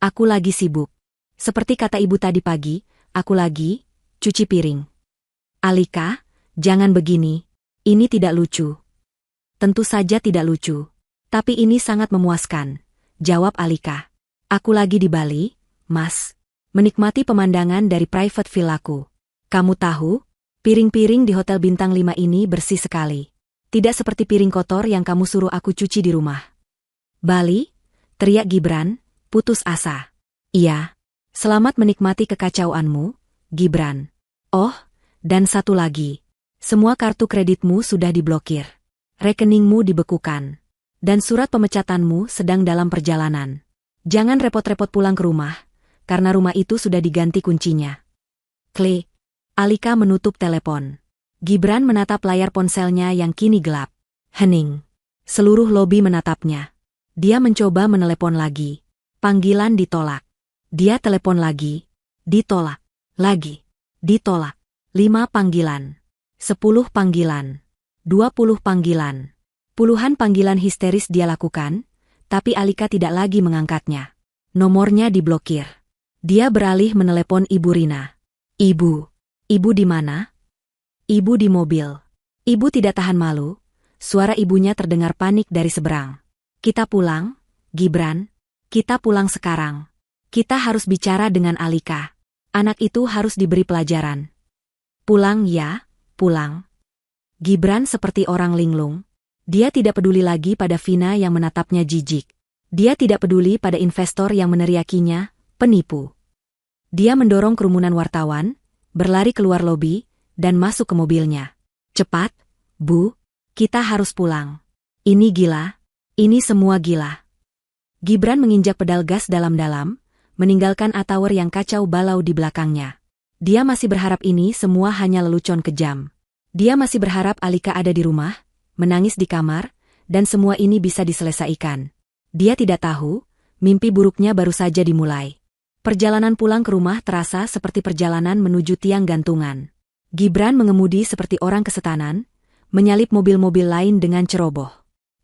Aku lagi sibuk. Seperti kata ibu tadi pagi, aku lagi cuci piring. Alika, jangan begini. Ini tidak lucu. Tentu saja tidak lucu. Tapi ini sangat memuaskan, jawab Alika. Aku lagi di Bali, Mas. Menikmati pemandangan dari private villaku. Kamu tahu, piring-piring di Hotel Bintang 5 ini bersih sekali. Tidak seperti piring kotor yang kamu suruh aku cuci di rumah. Bali? Teriak Gibran, putus asa. Iya. Selamat menikmati kekacauanmu, Gibran. Oh, dan satu lagi. Semua kartu kreditmu sudah diblokir. Rekeningmu dibekukan. Dan surat pemecatanmu sedang dalam perjalanan. Jangan repot-repot pulang ke rumah, karena rumah itu sudah diganti kuncinya. Klik. Alika menutup telepon. Gibran menatap layar ponselnya yang kini gelap. Hening. Seluruh lobi menatapnya. Dia mencoba menelepon lagi. Panggilan ditolak. Dia telepon lagi. Ditolak. Lagi. Ditolak. 5 panggilan. 10 panggilan. 20 panggilan. Puluhan panggilan histeris dia lakukan, tapi Alika tidak lagi mengangkatnya. Nomornya diblokir. Dia beralih menelepon Ibu Rina. Ibu. Ibu di mana? Ibu di mobil. Ibu tidak tahan malu. Suara ibunya terdengar panik dari seberang. Kita pulang, Gibran. Kita pulang sekarang. Kita harus bicara dengan Alika. Anak itu harus diberi pelajaran. Pulang ya, pulang. Gibran seperti orang linglung. Dia tidak peduli lagi pada Vina yang menatapnya jijik. Dia tidak peduli pada investor yang meneriakinya, penipu. Dia mendorong kerumunan wartawan, berlari keluar lobi, dan masuk ke mobilnya. Cepat, Bu, kita harus pulang. Ini gila, ini semua gila. Gibran menginjak pedal gas dalam-dalam, meninggalkan Atauer yang kacau balau di belakangnya. Dia masih berharap ini semua hanya lelucon kejam. Dia masih berharap Alika ada di rumah, menangis di kamar, dan semua ini bisa diselesaikan. Dia tidak tahu, mimpi buruknya baru saja dimulai. Perjalanan pulang ke rumah terasa seperti perjalanan menuju tiang gantungan. Gibran mengemudi seperti orang kesetanan, menyalip mobil-mobil lain dengan ceroboh.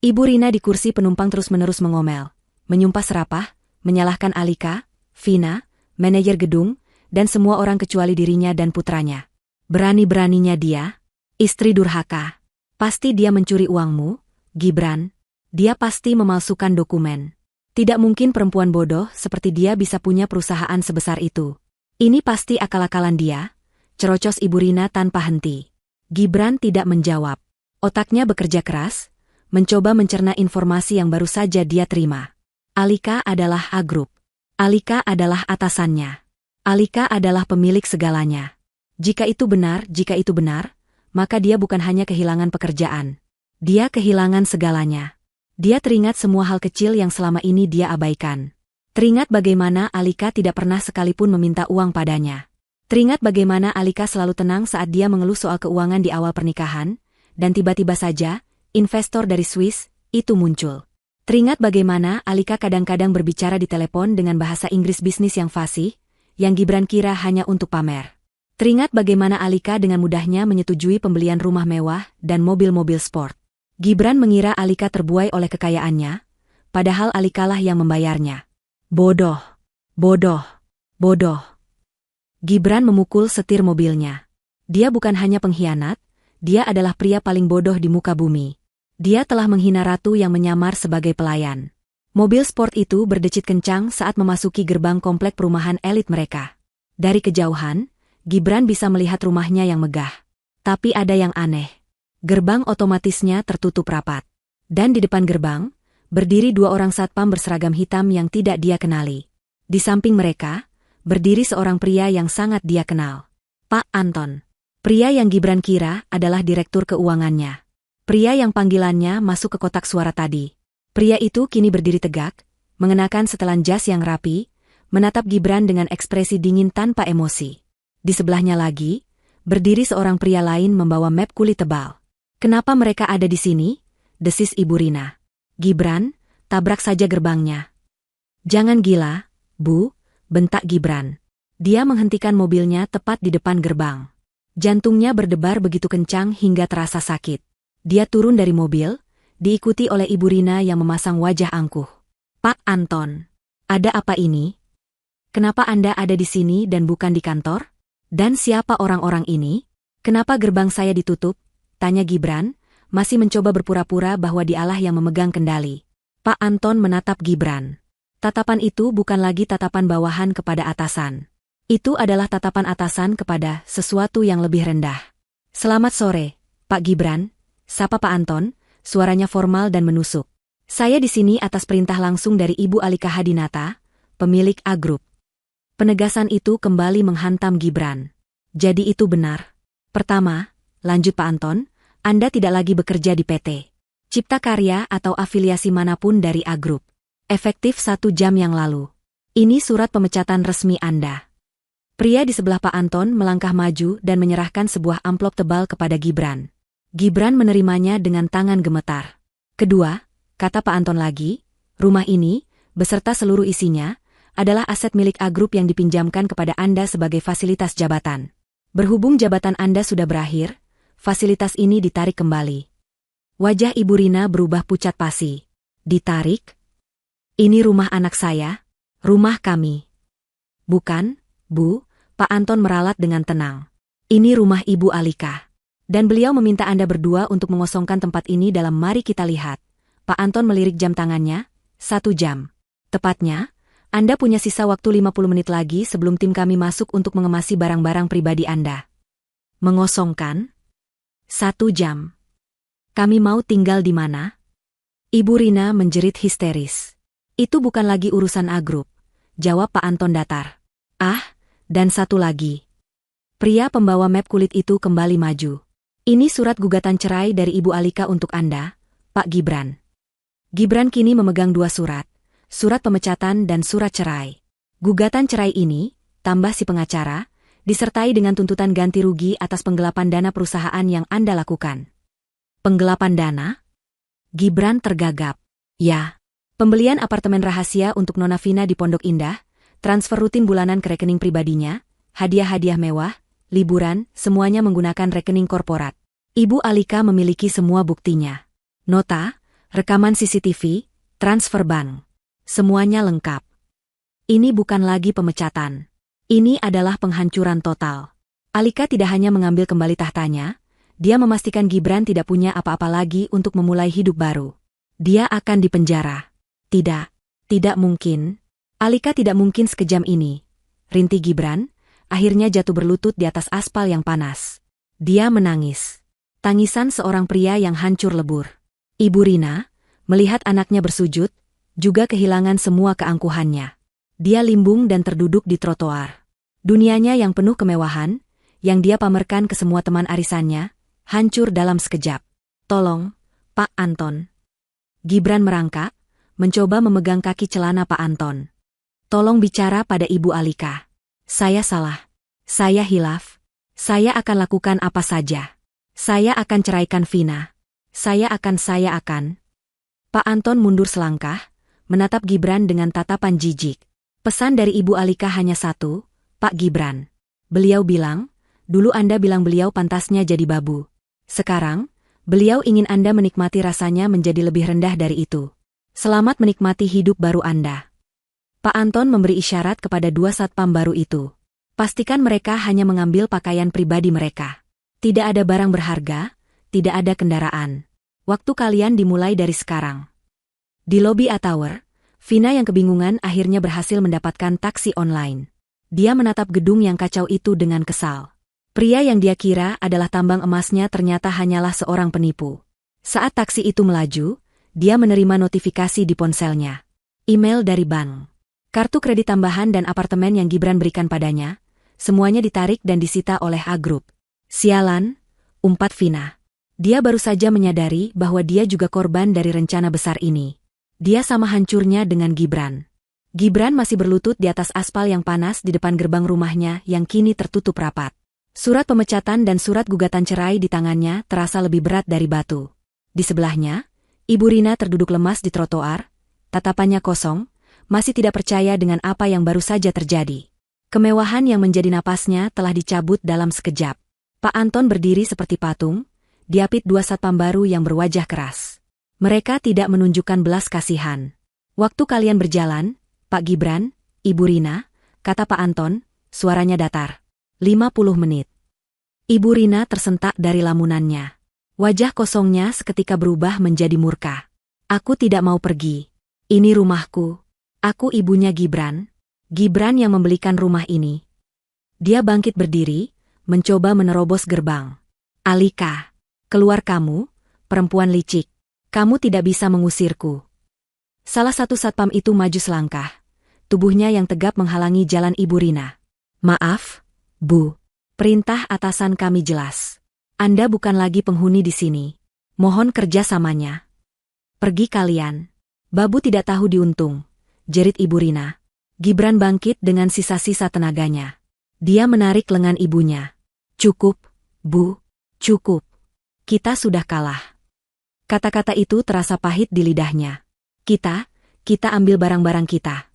Ibu Rina di kursi penumpang terus-menerus mengomel, menyumpah serapah, menyalahkan Alika, Vina, manajer gedung, dan semua orang kecuali dirinya dan putranya. Berani-beraninya dia, istri durhaka. Pasti dia mencuri uangmu, Gibran. Dia pasti memalsukan dokumen. Tidak mungkin perempuan bodoh seperti dia bisa punya perusahaan sebesar itu. Ini pasti akal-akalan dia, cerocos Ibu Rina tanpa henti. Gibran tidak menjawab. Otaknya bekerja keras, mencoba mencerna informasi yang baru saja dia terima. Alika adalah A Group. Alika adalah atasannya. Alika adalah pemilik segalanya. Jika itu benar, maka dia bukan hanya kehilangan pekerjaan. Dia kehilangan segalanya. Dia teringat semua hal kecil yang selama ini dia abaikan. Teringat bagaimana Alika tidak pernah sekalipun meminta uang padanya. Teringat bagaimana Alika selalu tenang saat dia mengeluh soal keuangan di awal pernikahan, dan tiba-tiba saja, investor dari Swiss, itu muncul. Teringat bagaimana Alika kadang-kadang berbicara di telepon dengan bahasa Inggris bisnis yang fasih, yang Gibran kira hanya untuk pamer. Teringat bagaimana Alika dengan mudahnya menyetujui pembelian rumah mewah dan mobil-mobil sport. Gibran mengira Alika terbuai oleh kekayaannya, padahal Alikalah yang membayarnya. Bodoh, bodoh, bodoh. Gibran memukul setir mobilnya. Dia bukan hanya pengkhianat, dia adalah pria paling bodoh di muka bumi. Dia telah menghina ratu yang menyamar sebagai pelayan. Mobil sport itu berdecit kencang saat memasuki gerbang komplek perumahan elit mereka. Dari kejauhan, Gibran bisa melihat rumahnya yang megah. Tapi ada yang aneh. Gerbang otomatisnya tertutup rapat. Dan di depan gerbang, berdiri dua orang satpam berseragam hitam yang tidak dia kenali. Di samping mereka, berdiri seorang pria yang sangat dia kenal. Pak Anton. Pria yang Gibran kira adalah direktur keuangannya. Pria yang panggilannya masuk ke kotak suara tadi. Pria itu kini berdiri tegak, mengenakan setelan jas yang rapi, menatap Gibran dengan ekspresi dingin tanpa emosi. Di sebelahnya lagi, berdiri seorang pria lain membawa map kulit tebal. Kenapa mereka ada di sini? Desis Ibu Rina. Gibran, tabrak saja gerbangnya. Jangan gila, Bu, bentak Gibran. Dia menghentikan mobilnya tepat di depan gerbang. Jantungnya berdebar begitu kencang hingga terasa sakit. Dia turun dari mobil, diikuti oleh Ibu Rina yang memasang wajah angkuh. Pak Anton, ada apa ini? Kenapa Anda ada di sini dan bukan di kantor? Dan siapa orang-orang ini? Kenapa gerbang saya ditutup? Tanya Gibran, masih mencoba berpura-pura bahwa dialah yang memegang kendali. Pak Anton menatap Gibran. Tatapan itu bukan lagi tatapan bawahan kepada atasan. Itu adalah tatapan atasan kepada sesuatu yang lebih rendah. Selamat sore, Pak Gibran, sapa Pak Anton, suaranya formal dan menusuk. Saya di sini atas perintah langsung dari Ibu Alika Hadinata, pemilik A Group. Penegasan itu kembali menghantam Gibran. Jadi itu benar. Pertama, lanjut Pak Anton, Anda tidak lagi bekerja di PT Cipta Karya atau afiliasi manapun dari A Group. Efektif 1 jam yang lalu. Ini surat pemecatan resmi Anda. Pria di sebelah Pak Anton melangkah maju dan menyerahkan sebuah amplop tebal kepada Gibran. Gibran menerimanya dengan tangan gemetar. Kedua, kata Pak Anton lagi, rumah ini, beserta seluruh isinya, adalah aset milik A Group yang dipinjamkan kepada Anda sebagai fasilitas jabatan. Berhubung jabatan Anda sudah berakhir, fasilitas ini ditarik kembali. Wajah Ibu Rina berubah pucat pasi. Ditarik? Ini rumah anak saya, rumah kami. Bukan, Bu, Pak Anton meralat dengan tenang. Ini rumah Ibu Alika. Dan beliau meminta Anda berdua untuk mengosongkan tempat ini dalam mari kita lihat. Pak Anton melirik jam tangannya, 1 jam. Tepatnya, Anda punya sisa waktu 50 menit lagi sebelum tim kami masuk untuk mengemasi barang-barang pribadi Anda. Mengosongkan? 1 jam. Kami mau tinggal di mana? Ibu Rina menjerit histeris. Itu bukan lagi urusan A-Group, jawab Pak Anton datar. Ah, dan satu lagi. Pria pembawa map kulit itu kembali maju. Ini surat gugatan cerai dari Ibu Alika untuk Anda, Pak Gibran. Gibran kini memegang 2 surat, surat pemecatan dan surat cerai. Gugatan cerai ini, tambah si pengacara, disertai dengan tuntutan ganti rugi atas penggelapan dana perusahaan yang Anda lakukan. Penggelapan dana? Gibran tergagap. Ya, pembelian apartemen rahasia untuk Nona Vina di Pondok Indah, transfer rutin bulanan ke rekening pribadinya, hadiah-hadiah mewah, liburan, semuanya menggunakan rekening korporat. Ibu Alika memiliki semua buktinya. Nota, rekaman CCTV, transfer bank. Semuanya lengkap. Ini bukan lagi pemecatan. Ini adalah penghancuran total. Alika tidak hanya mengambil kembali tahtanya, dia memastikan Gibran tidak punya apa-apa lagi untuk memulai hidup baru. Dia akan dipenjara. Tidak, tidak mungkin. Alika tidak mungkin sekejam ini. Rintih Gibran, akhirnya jatuh berlutut di atas aspal yang panas. Dia menangis. Tangisan seorang pria yang hancur lebur. Ibu Rina, melihat anaknya bersujud, juga kehilangan semua keangkuhannya. Dia limbung dan terduduk di trotoar. Dunianya yang penuh kemewahan, yang dia pamerkan ke semua teman arisannya, hancur dalam sekejap. Tolong, Pak Anton. Gibran merangkak, mencoba memegang kaki celana Pak Anton. Tolong bicara pada Ibu Alika. Saya salah. Saya hilaf. Saya akan lakukan apa saja. Saya akan ceraikan Vina. Saya akan. Pak Anton mundur selangkah, menatap Gibran dengan tatapan jijik. Pesan dari Ibu Alika hanya satu, Pak Gibran. Beliau bilang, dulu Anda bilang beliau pantasnya jadi babu. Sekarang, beliau ingin Anda menikmati rasanya menjadi lebih rendah dari itu. Selamat menikmati hidup baru Anda. Pak Anton memberi isyarat kepada 2 satpam baru itu. Pastikan mereka hanya mengambil pakaian pribadi mereka. Tidak ada barang berharga, tidak ada kendaraan. Waktu kalian dimulai dari sekarang. Di lobi A-Tower, Vina yang kebingungan akhirnya berhasil mendapatkan taksi online. Dia menatap gedung yang kacau itu dengan kesal. Pria yang dia kira adalah tambang emasnya ternyata hanyalah seorang penipu. Saat taksi itu melaju, dia menerima notifikasi di ponselnya. Email dari bank. Kartu kredit tambahan dan apartemen yang Gibran berikan padanya, semuanya ditarik dan disita oleh A-Group. Sialan, umpat Vina. Dia baru saja menyadari bahwa dia juga korban dari rencana besar ini. Dia sama hancurnya dengan Gibran. Gibran masih berlutut di atas aspal yang panas di depan gerbang rumahnya yang kini tertutup rapat. Surat pemecatan dan surat gugatan cerai di tangannya terasa lebih berat dari batu. Di sebelahnya, Ibu Rina terduduk lemas di trotoar, tatapannya kosong, masih tidak percaya dengan apa yang baru saja terjadi. Kemewahan yang menjadi napasnya telah dicabut dalam sekejap. Pak Anton berdiri seperti patung, diapit 2 satpam baru yang berwajah keras. Mereka tidak menunjukkan belas kasihan. Waktu kalian berjalan, Pak Gibran, Ibu Rina, kata Pak Anton, suaranya datar. 50 menit. Ibu Rina tersentak dari lamunannya. Wajah kosongnya seketika berubah menjadi murka. Aku tidak mau pergi. Ini rumahku. Aku ibunya Gibran. Gibran yang membelikan rumah ini. Dia bangkit berdiri, mencoba menerobos gerbang. Alika, keluar kamu, perempuan licik. Kamu tidak bisa mengusirku. Salah satu satpam itu maju selangkah. Tubuhnya yang tegap menghalangi jalan Ibu Rina. Maaf, Bu. Perintah atasan kami jelas. Anda bukan lagi penghuni di sini. Mohon kerjasamanya. Pergi kalian. Babu tidak tahu diuntung, jerit Ibu Rina. Gibran bangkit dengan sisa-sisa tenaganya. Dia menarik lengan ibunya. Cukup, Bu. Cukup. Kita sudah kalah. Kata-kata itu terasa pahit di lidahnya. Kita ambil barang-barang kita.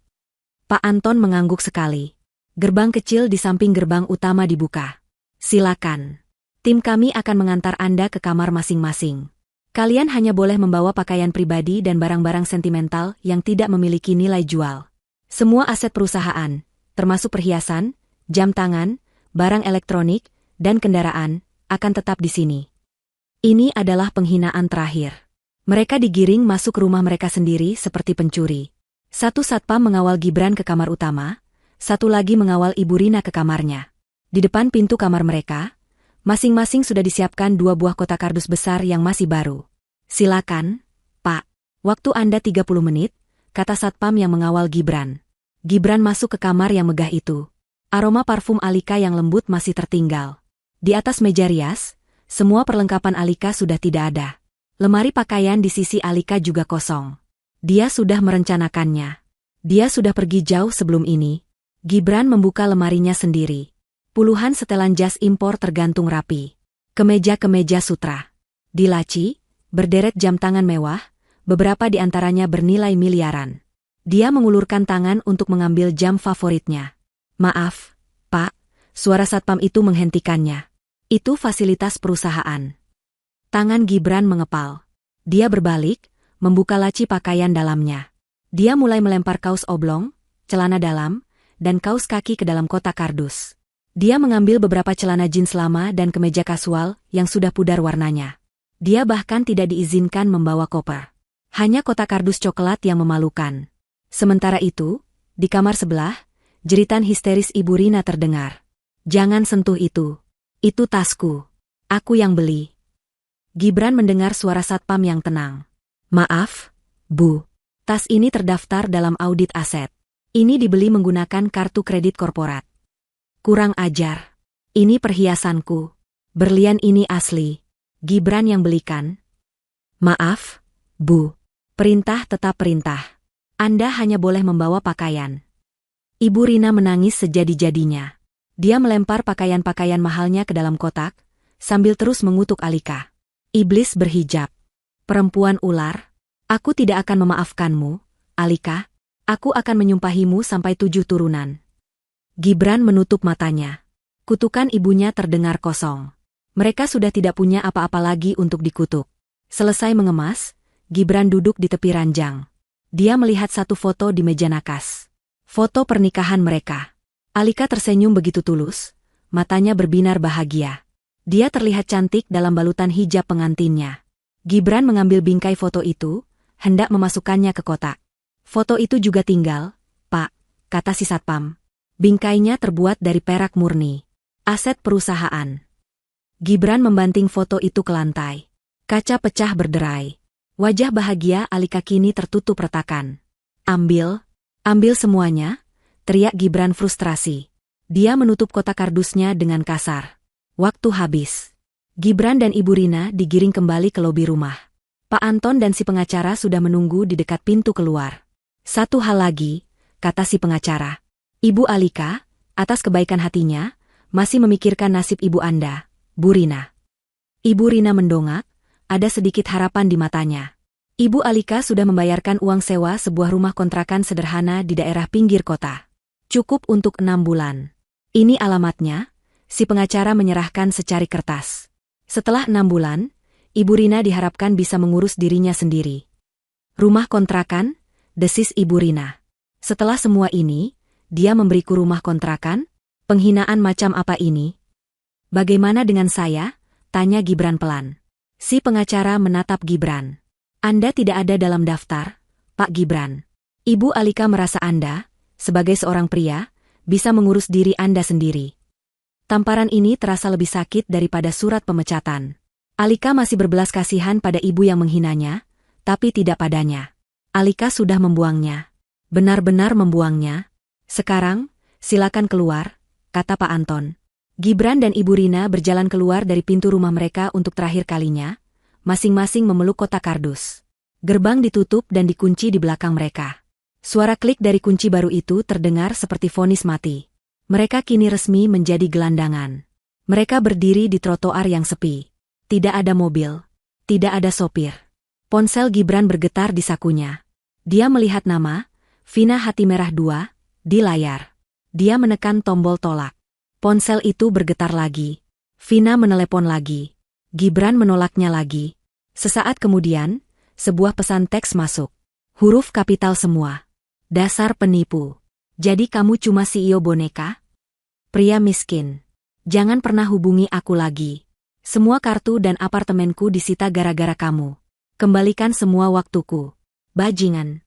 Pak Anton mengangguk sekali. Gerbang kecil di samping gerbang utama dibuka. Silakan. Tim kami akan mengantar Anda ke kamar masing-masing. Kalian hanya boleh membawa pakaian pribadi dan barang-barang sentimental yang tidak memiliki nilai jual. Semua aset perusahaan, termasuk perhiasan, jam tangan, barang elektronik, dan kendaraan, akan tetap di sini. Ini adalah penghinaan terakhir. Mereka digiring masuk rumah mereka sendiri seperti pencuri. Satu satpam mengawal Gibran ke kamar utama, satu lagi mengawal Ibu Rina ke kamarnya. Di depan pintu kamar mereka, masing-masing sudah disiapkan 2 buah kotak kardus besar yang masih baru. Silakan, Pak. Waktu Anda 30 menit, kata satpam yang mengawal Gibran. Gibran masuk ke kamar yang megah itu. Aroma parfum Alika yang lembut masih tertinggal. Di atas meja rias, semua perlengkapan Alika sudah tidak ada. Lemari pakaian di sisi Alika juga kosong. Dia sudah merencanakannya. Dia sudah pergi jauh sebelum ini. Gibran membuka lemarinya sendiri. Puluhan setelan jas impor tergantung rapi. Kemeja-kemeja sutra. Di laci, berderet jam tangan mewah, beberapa di antaranya bernilai miliaran. Dia mengulurkan tangan untuk mengambil jam favoritnya. Maaf, Pak, suara satpam itu menghentikannya. Itu fasilitas perusahaan. Tangan Gibran mengepal. Dia berbalik, membuka laci pakaian dalamnya. Dia mulai melempar kaos oblong, celana dalam, dan kaos kaki ke dalam kotak kardus. Dia mengambil beberapa celana jeans lama dan kemeja kasual yang sudah pudar warnanya. Dia bahkan tidak diizinkan membawa koper. Hanya kotak kardus coklat yang memalukan. Sementara itu, di kamar sebelah, jeritan histeris Ibu Rina terdengar. Jangan sentuh itu. Itu tasku. Aku yang beli. Gibran mendengar suara satpam yang tenang. Maaf, Bu. Tas ini terdaftar dalam audit aset. Ini dibeli menggunakan kartu kredit korporat. Kurang ajar. Ini perhiasanku. Berlian ini asli. Gibran yang belikan. Maaf, Bu. Perintah tetap perintah. Anda hanya boleh membawa pakaian. Ibu Rina menangis sejadi-jadinya. Dia melempar pakaian-pakaian mahalnya ke dalam kotak, sambil terus mengutuk Alika. Iblis berhijab. Perempuan ular. Aku tidak akan memaafkanmu, Alika. Aku akan menyumpahimu sampai 7 turunan. Gibran menutup matanya. Kutukan ibunya terdengar kosong. Mereka sudah tidak punya apa-apa lagi untuk dikutuk. Selesai mengemas, Gibran duduk di tepi ranjang. Dia melihat satu foto di meja nakas. Foto pernikahan mereka. Alika tersenyum begitu tulus, matanya berbinar bahagia. Dia terlihat cantik dalam balutan hijab pengantinnya. Gibran mengambil bingkai foto itu, hendak memasukkannya ke kotak. Foto itu juga tinggal, Pak, kata si satpam. Bingkainya terbuat dari perak murni. Aset perusahaan. Gibran membanting foto itu ke lantai. Kaca pecah berderai. Wajah bahagia Alika kini tertutup retakan. Ambil semuanya, teriak Gibran frustrasi. Dia menutup kotak kardusnya dengan kasar. Waktu habis. Gibran dan Ibu Rina digiring kembali ke lobi rumah. Pak Anton dan si pengacara sudah menunggu di dekat pintu keluar. Satu hal lagi, kata si pengacara. Ibu Alika, atas kebaikan hatinya, masih memikirkan nasib ibu Anda, Bu Rina. Ibu Rina mendongak, ada sedikit harapan di matanya. Ibu Alika sudah membayarkan uang sewa sebuah rumah kontrakan sederhana di daerah pinggir kota. Cukup untuk 6 bulan. Ini alamatnya. Si pengacara menyerahkan secari kertas. Setelah 6 bulan, Ibu Rina diharapkan bisa mengurus dirinya sendiri. Rumah kontrakan, desis Ibu Rina. Setelah semua ini, dia memberiku rumah kontrakan? Penghinaan macam apa ini? Bagaimana dengan saya? Tanya Gibran pelan. Si pengacara menatap Gibran. Anda tidak ada dalam daftar, Pak Gibran. Ibu Alika merasa Anda, sebagai seorang pria, bisa mengurus diri Anda sendiri. Tamparan ini terasa lebih sakit daripada surat pemecatan. Alika masih berbelas kasihan pada ibu yang menghinanya, tapi tidak padanya. Alika sudah membuangnya. Benar-benar membuangnya. Sekarang, silakan keluar, kata Pak Anton. Gibran dan Ibu Rina berjalan keluar dari pintu rumah mereka untuk terakhir kalinya, masing-masing memeluk kotak kardus. Gerbang ditutup dan dikunci di belakang mereka. Suara klik dari kunci baru itu terdengar seperti vonis mati. Mereka kini resmi menjadi gelandangan. Mereka berdiri di trotoar yang sepi. Tidak ada mobil. Tidak ada sopir. Ponsel Gibran bergetar di sakunya. Dia melihat nama, Vina Hati Merah 2, di layar. Dia menekan tombol tolak. Ponsel itu bergetar lagi. Vina menelepon lagi. Gibran menolaknya lagi. Sesaat kemudian, sebuah pesan teks masuk. Huruf kapital semua. Dasar penipu. Jadi kamu cuma CEO boneka? Pria miskin. Jangan pernah hubungi aku lagi. Semua kartu dan apartemenku disita gara-gara kamu. Kembalikan semua waktuku. Bajingan.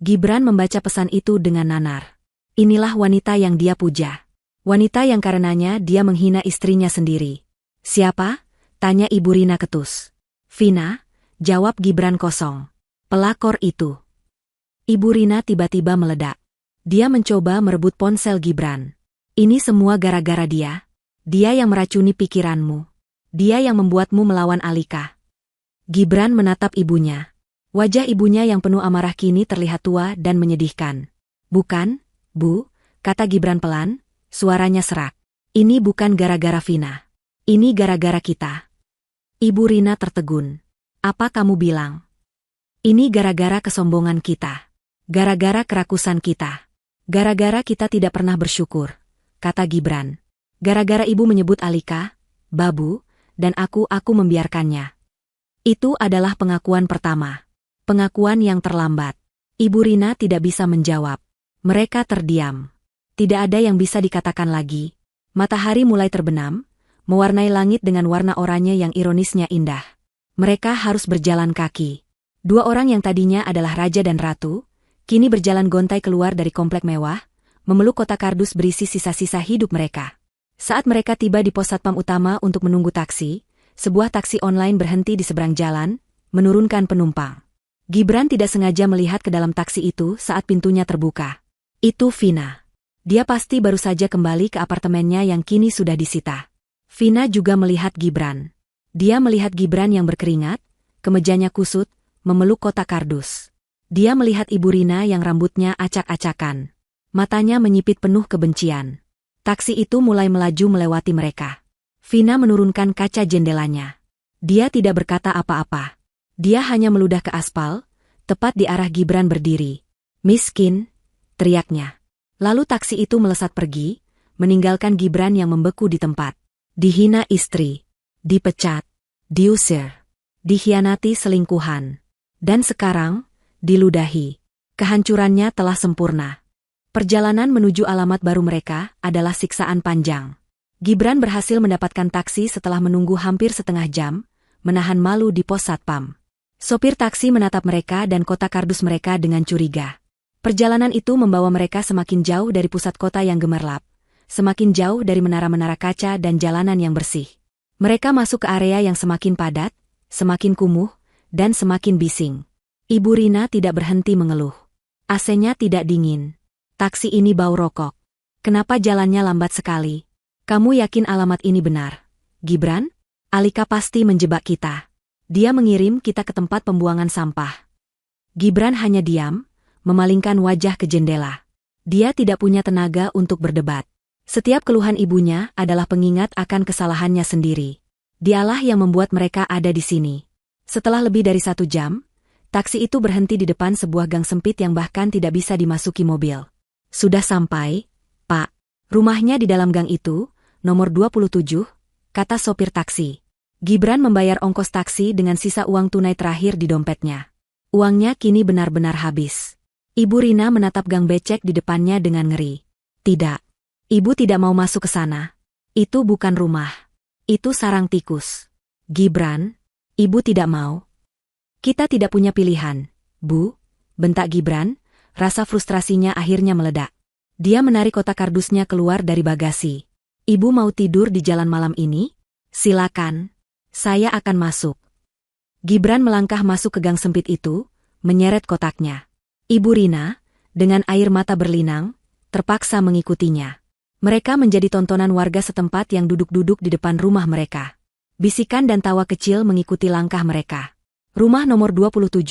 Gibran membaca pesan itu dengan nanar. Inilah wanita yang dia puja. Wanita yang karenanya dia menghina istrinya sendiri. Siapa? Tanya Ibu Rina ketus. Vina, jawab Gibran kosong. Pelakor itu. Ibu Rina tiba-tiba meledak. Dia mencoba merebut ponsel Gibran. Ini semua gara-gara dia. Dia yang meracuni pikiranmu. Dia yang membuatmu melawan Alika. Gibran menatap ibunya. Wajah ibunya yang penuh amarah kini terlihat tua dan menyedihkan. Bukan, Bu, kata Gibran pelan, suaranya serak. Ini bukan gara-gara Vina. Ini gara-gara kita. Ibu Rina tertegun. Apa kamu bilang? Ini gara-gara kesombongan kita. Gara-gara kerakusan kita. Gara-gara kita tidak pernah bersyukur, kata Gibran. Gara-gara ibu menyebut Alika, Babu, dan aku membiarkannya. Itu adalah pengakuan pertama. Pengakuan yang terlambat. Ibu Rina tidak bisa menjawab. Mereka terdiam. Tidak ada yang bisa dikatakan lagi. Matahari mulai terbenam, mewarnai langit dengan warna oranye yang ironisnya indah. Mereka harus berjalan kaki. Dua orang yang tadinya adalah raja dan ratu, kini berjalan gontai keluar dari komplek mewah, memeluk kotak kardus berisi sisa-sisa hidup mereka. Saat mereka tiba di pos satpam utama untuk menunggu taksi, sebuah taksi online berhenti di seberang jalan, menurunkan penumpang. Gibran tidak sengaja melihat ke dalam taksi itu saat pintunya terbuka. Itu Vina. Dia pasti baru saja kembali ke apartemennya yang kini sudah disita. Vina juga melihat Gibran. Dia melihat Gibran yang berkeringat, kemejanya kusut, memeluk kotak kardus. Dia melihat Ibu Rina yang rambutnya acak-acakan. Matanya menyipit penuh kebencian. Taksi itu mulai melaju melewati mereka. Vina menurunkan kaca jendelanya. Dia tidak berkata apa-apa. Dia hanya meludah ke aspal, tepat di arah Gibran berdiri. Miskin, teriaknya. Lalu taksi itu melesat pergi, meninggalkan Gibran yang membeku di tempat. Dihina istri, dipecat, diusir, dikhianati selingkuhan. Dan sekarang, diludahi. Kehancurannya telah sempurna. Perjalanan menuju alamat baru mereka adalah siksaan panjang. Gibran berhasil mendapatkan taksi setelah menunggu hampir setengah jam, menahan malu di pos satpam. Sopir taksi menatap mereka dan kotak kardus mereka dengan curiga. Perjalanan itu membawa mereka semakin jauh dari pusat kota yang gemerlap, semakin jauh dari menara-menara kaca dan jalanan yang bersih. Mereka masuk ke area yang semakin padat, semakin kumuh, dan semakin bising. Ibu Rina tidak berhenti mengeluh. AC-nya tidak dingin. Taksi ini bau rokok. Kenapa jalannya lambat sekali? Kamu yakin alamat ini benar? Gibran? Alika pasti menjebak kita. Dia mengirim kita ke tempat pembuangan sampah. Gibran hanya diam, memalingkan wajah ke jendela. Dia tidak punya tenaga untuk berdebat. Setiap keluhan ibunya adalah pengingat akan kesalahannya sendiri. Dialah yang membuat mereka ada di sini. Setelah lebih dari 1 jam, taksi itu berhenti di depan sebuah gang sempit yang bahkan tidak bisa dimasuki mobil. Sudah sampai, Pak. Rumahnya di dalam gang itu, nomor 27, kata sopir taksi. Gibran membayar ongkos taksi dengan sisa uang tunai terakhir di dompetnya. Uangnya kini benar-benar habis. Ibu Rina menatap gang becek di depannya dengan ngeri. Tidak. Ibu tidak mau masuk ke sana. Itu bukan rumah. Itu sarang tikus. Gibran, ibu tidak mau. Kita tidak punya pilihan, Bu, bentak Gibran, rasa frustrasinya akhirnya meledak. Dia menarik kotak kardusnya keluar dari bagasi. Ibu mau tidur di jalan malam ini? Silakan. Saya akan masuk. Gibran melangkah masuk ke gang sempit itu, menyeret kotaknya. Ibu Rina, dengan air mata berlinang, terpaksa mengikutinya. Mereka menjadi tontonan warga setempat yang duduk-duduk di depan rumah mereka. Bisikan dan tawa kecil mengikuti langkah mereka. Rumah nomor 27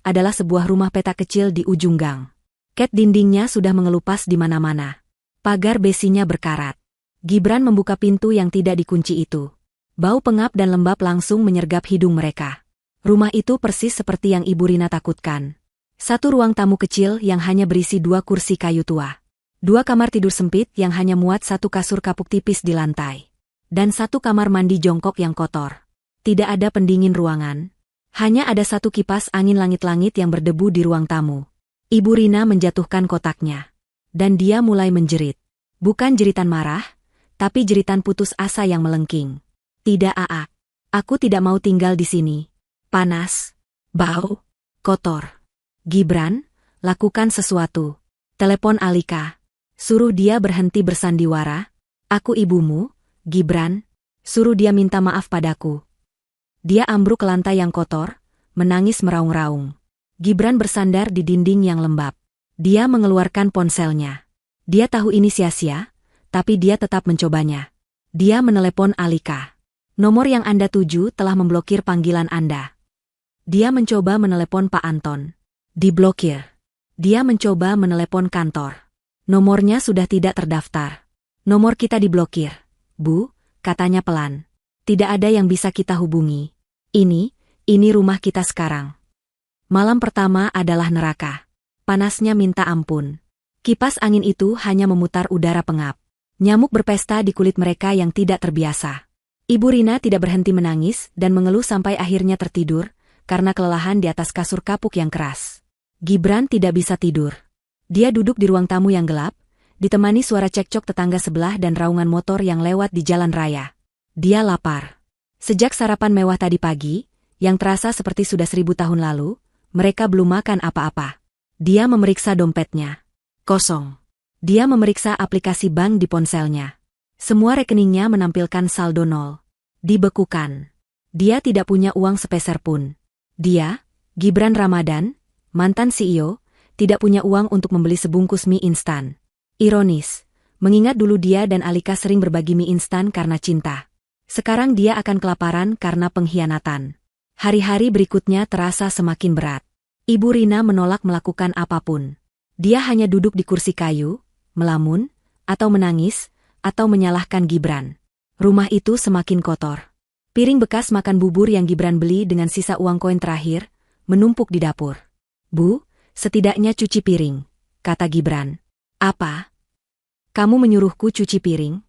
adalah sebuah rumah petak kecil di ujung gang. Ket dindingnya sudah mengelupas di mana-mana. Pagar besinya berkarat. Gibran membuka pintu yang tidak dikunci itu. Bau pengap dan lembab langsung menyergap hidung mereka. Rumah itu persis seperti yang Ibu Rina takutkan. Satu ruang tamu kecil yang hanya berisi 2 kursi kayu tua. 2 kamar tidur sempit yang hanya muat 1 kasur kapuk tipis di lantai. Dan 1 kamar mandi jongkok yang kotor. Tidak ada pendingin ruangan. Hanya ada 1 kipas angin langit-langit yang berdebu di ruang tamu. Ibu Rina menjatuhkan kotaknya. Dan dia mulai menjerit. Bukan jeritan marah, tapi jeritan putus asa yang melengking. Tidak, Aa. Aku tidak mau tinggal di sini. Panas, bau, kotor. Gibran, lakukan sesuatu. Telepon Alika. Suruh dia berhenti bersandiwara. Aku ibumu, Gibran. Suruh dia minta maaf padaku. Dia ambruk ke lantai yang kotor, menangis meraung-raung. Gibran bersandar di dinding yang lembab. Dia mengeluarkan ponselnya. Dia tahu ini sia-sia, tapi dia tetap mencobanya. Dia menelepon Alika. Nomor yang Anda tuju telah memblokir panggilan Anda. Dia mencoba menelepon Pak Anton. Diblokir. Dia mencoba menelepon kantor. Nomornya sudah tidak terdaftar. Nomor kita diblokir. Bu, katanya pelan. Tidak ada yang bisa kita hubungi. Ini rumah kita sekarang. Malam pertama adalah neraka. Panasnya minta ampun. Kipas angin itu hanya memutar udara pengap. Nyamuk berpesta di kulit mereka yang tidak terbiasa. Ibu Rina tidak berhenti menangis dan mengeluh sampai akhirnya tertidur, karena kelelahan di atas kasur kapuk yang keras. Gibran tidak bisa tidur. Dia duduk di ruang tamu yang gelap, ditemani suara cekcok tetangga sebelah dan raungan motor yang lewat di jalan raya. Dia lapar. Sejak sarapan mewah tadi pagi, yang terasa seperti sudah 1000 tahun lalu, mereka belum makan apa-apa. Dia memeriksa dompetnya. Kosong. Dia memeriksa aplikasi bank di ponselnya. Semua rekeningnya menampilkan saldo nol. Dibekukan. Dia tidak punya uang sepeser pun. Dia, Gibran Ramadan, mantan CEO, tidak punya uang untuk membeli sebungkus mie instan. Ironis, mengingat dulu dia dan Alika sering berbagi mie instan karena cinta. Sekarang dia akan kelaparan karena pengkhianatan. Hari-hari berikutnya terasa semakin berat. Ibu Rina menolak melakukan apapun. Dia hanya duduk di kursi kayu, melamun, atau menangis, atau menyalahkan Gibran. Rumah itu semakin kotor. Piring bekas makan bubur yang Gibran beli dengan sisa uang koin terakhir, menumpuk di dapur. Bu, setidaknya cuci piring, kata Gibran. Apa? Kamu menyuruhku cuci piring?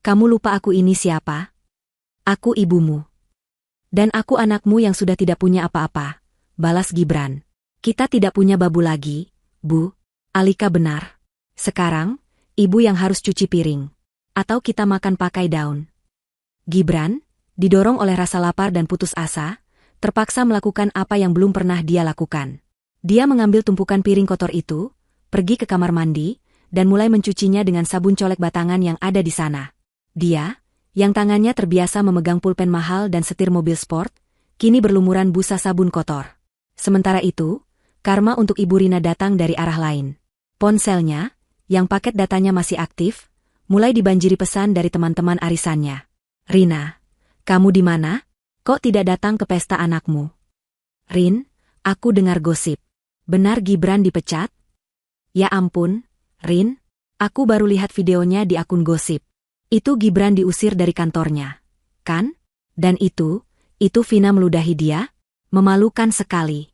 Kamu lupa aku ini siapa? Aku ibumu. Dan aku anakmu yang sudah tidak punya apa-apa, balas Gibran. Kita tidak punya babu lagi, Bu. Alika benar. Sekarang, ibu yang harus cuci piring. Atau kita makan pakai daun. Gibran, didorong oleh rasa lapar dan putus asa, terpaksa melakukan apa yang belum pernah dia lakukan. Dia mengambil tumpukan piring kotor itu, pergi ke kamar mandi, dan mulai mencucinya dengan sabun colek batangan yang ada di sana. Dia, yang tangannya terbiasa memegang pulpen mahal dan setir mobil sport, kini berlumuran busa sabun kotor. Sementara itu, karma untuk Ibu Rina datang dari arah lain. Ponselnya, yang paket datanya masih aktif, mulai dibanjiri pesan dari teman-teman arisannya. Rina, kamu di mana? Kok tidak datang ke pesta anakmu? Rin, aku dengar gosip. Benar Gibran dipecat? Ya ampun, Rin, aku baru lihat videonya di akun gosip. Itu Gibran diusir dari kantornya, kan? Dan itu Vina meludahi dia? Memalukan sekali.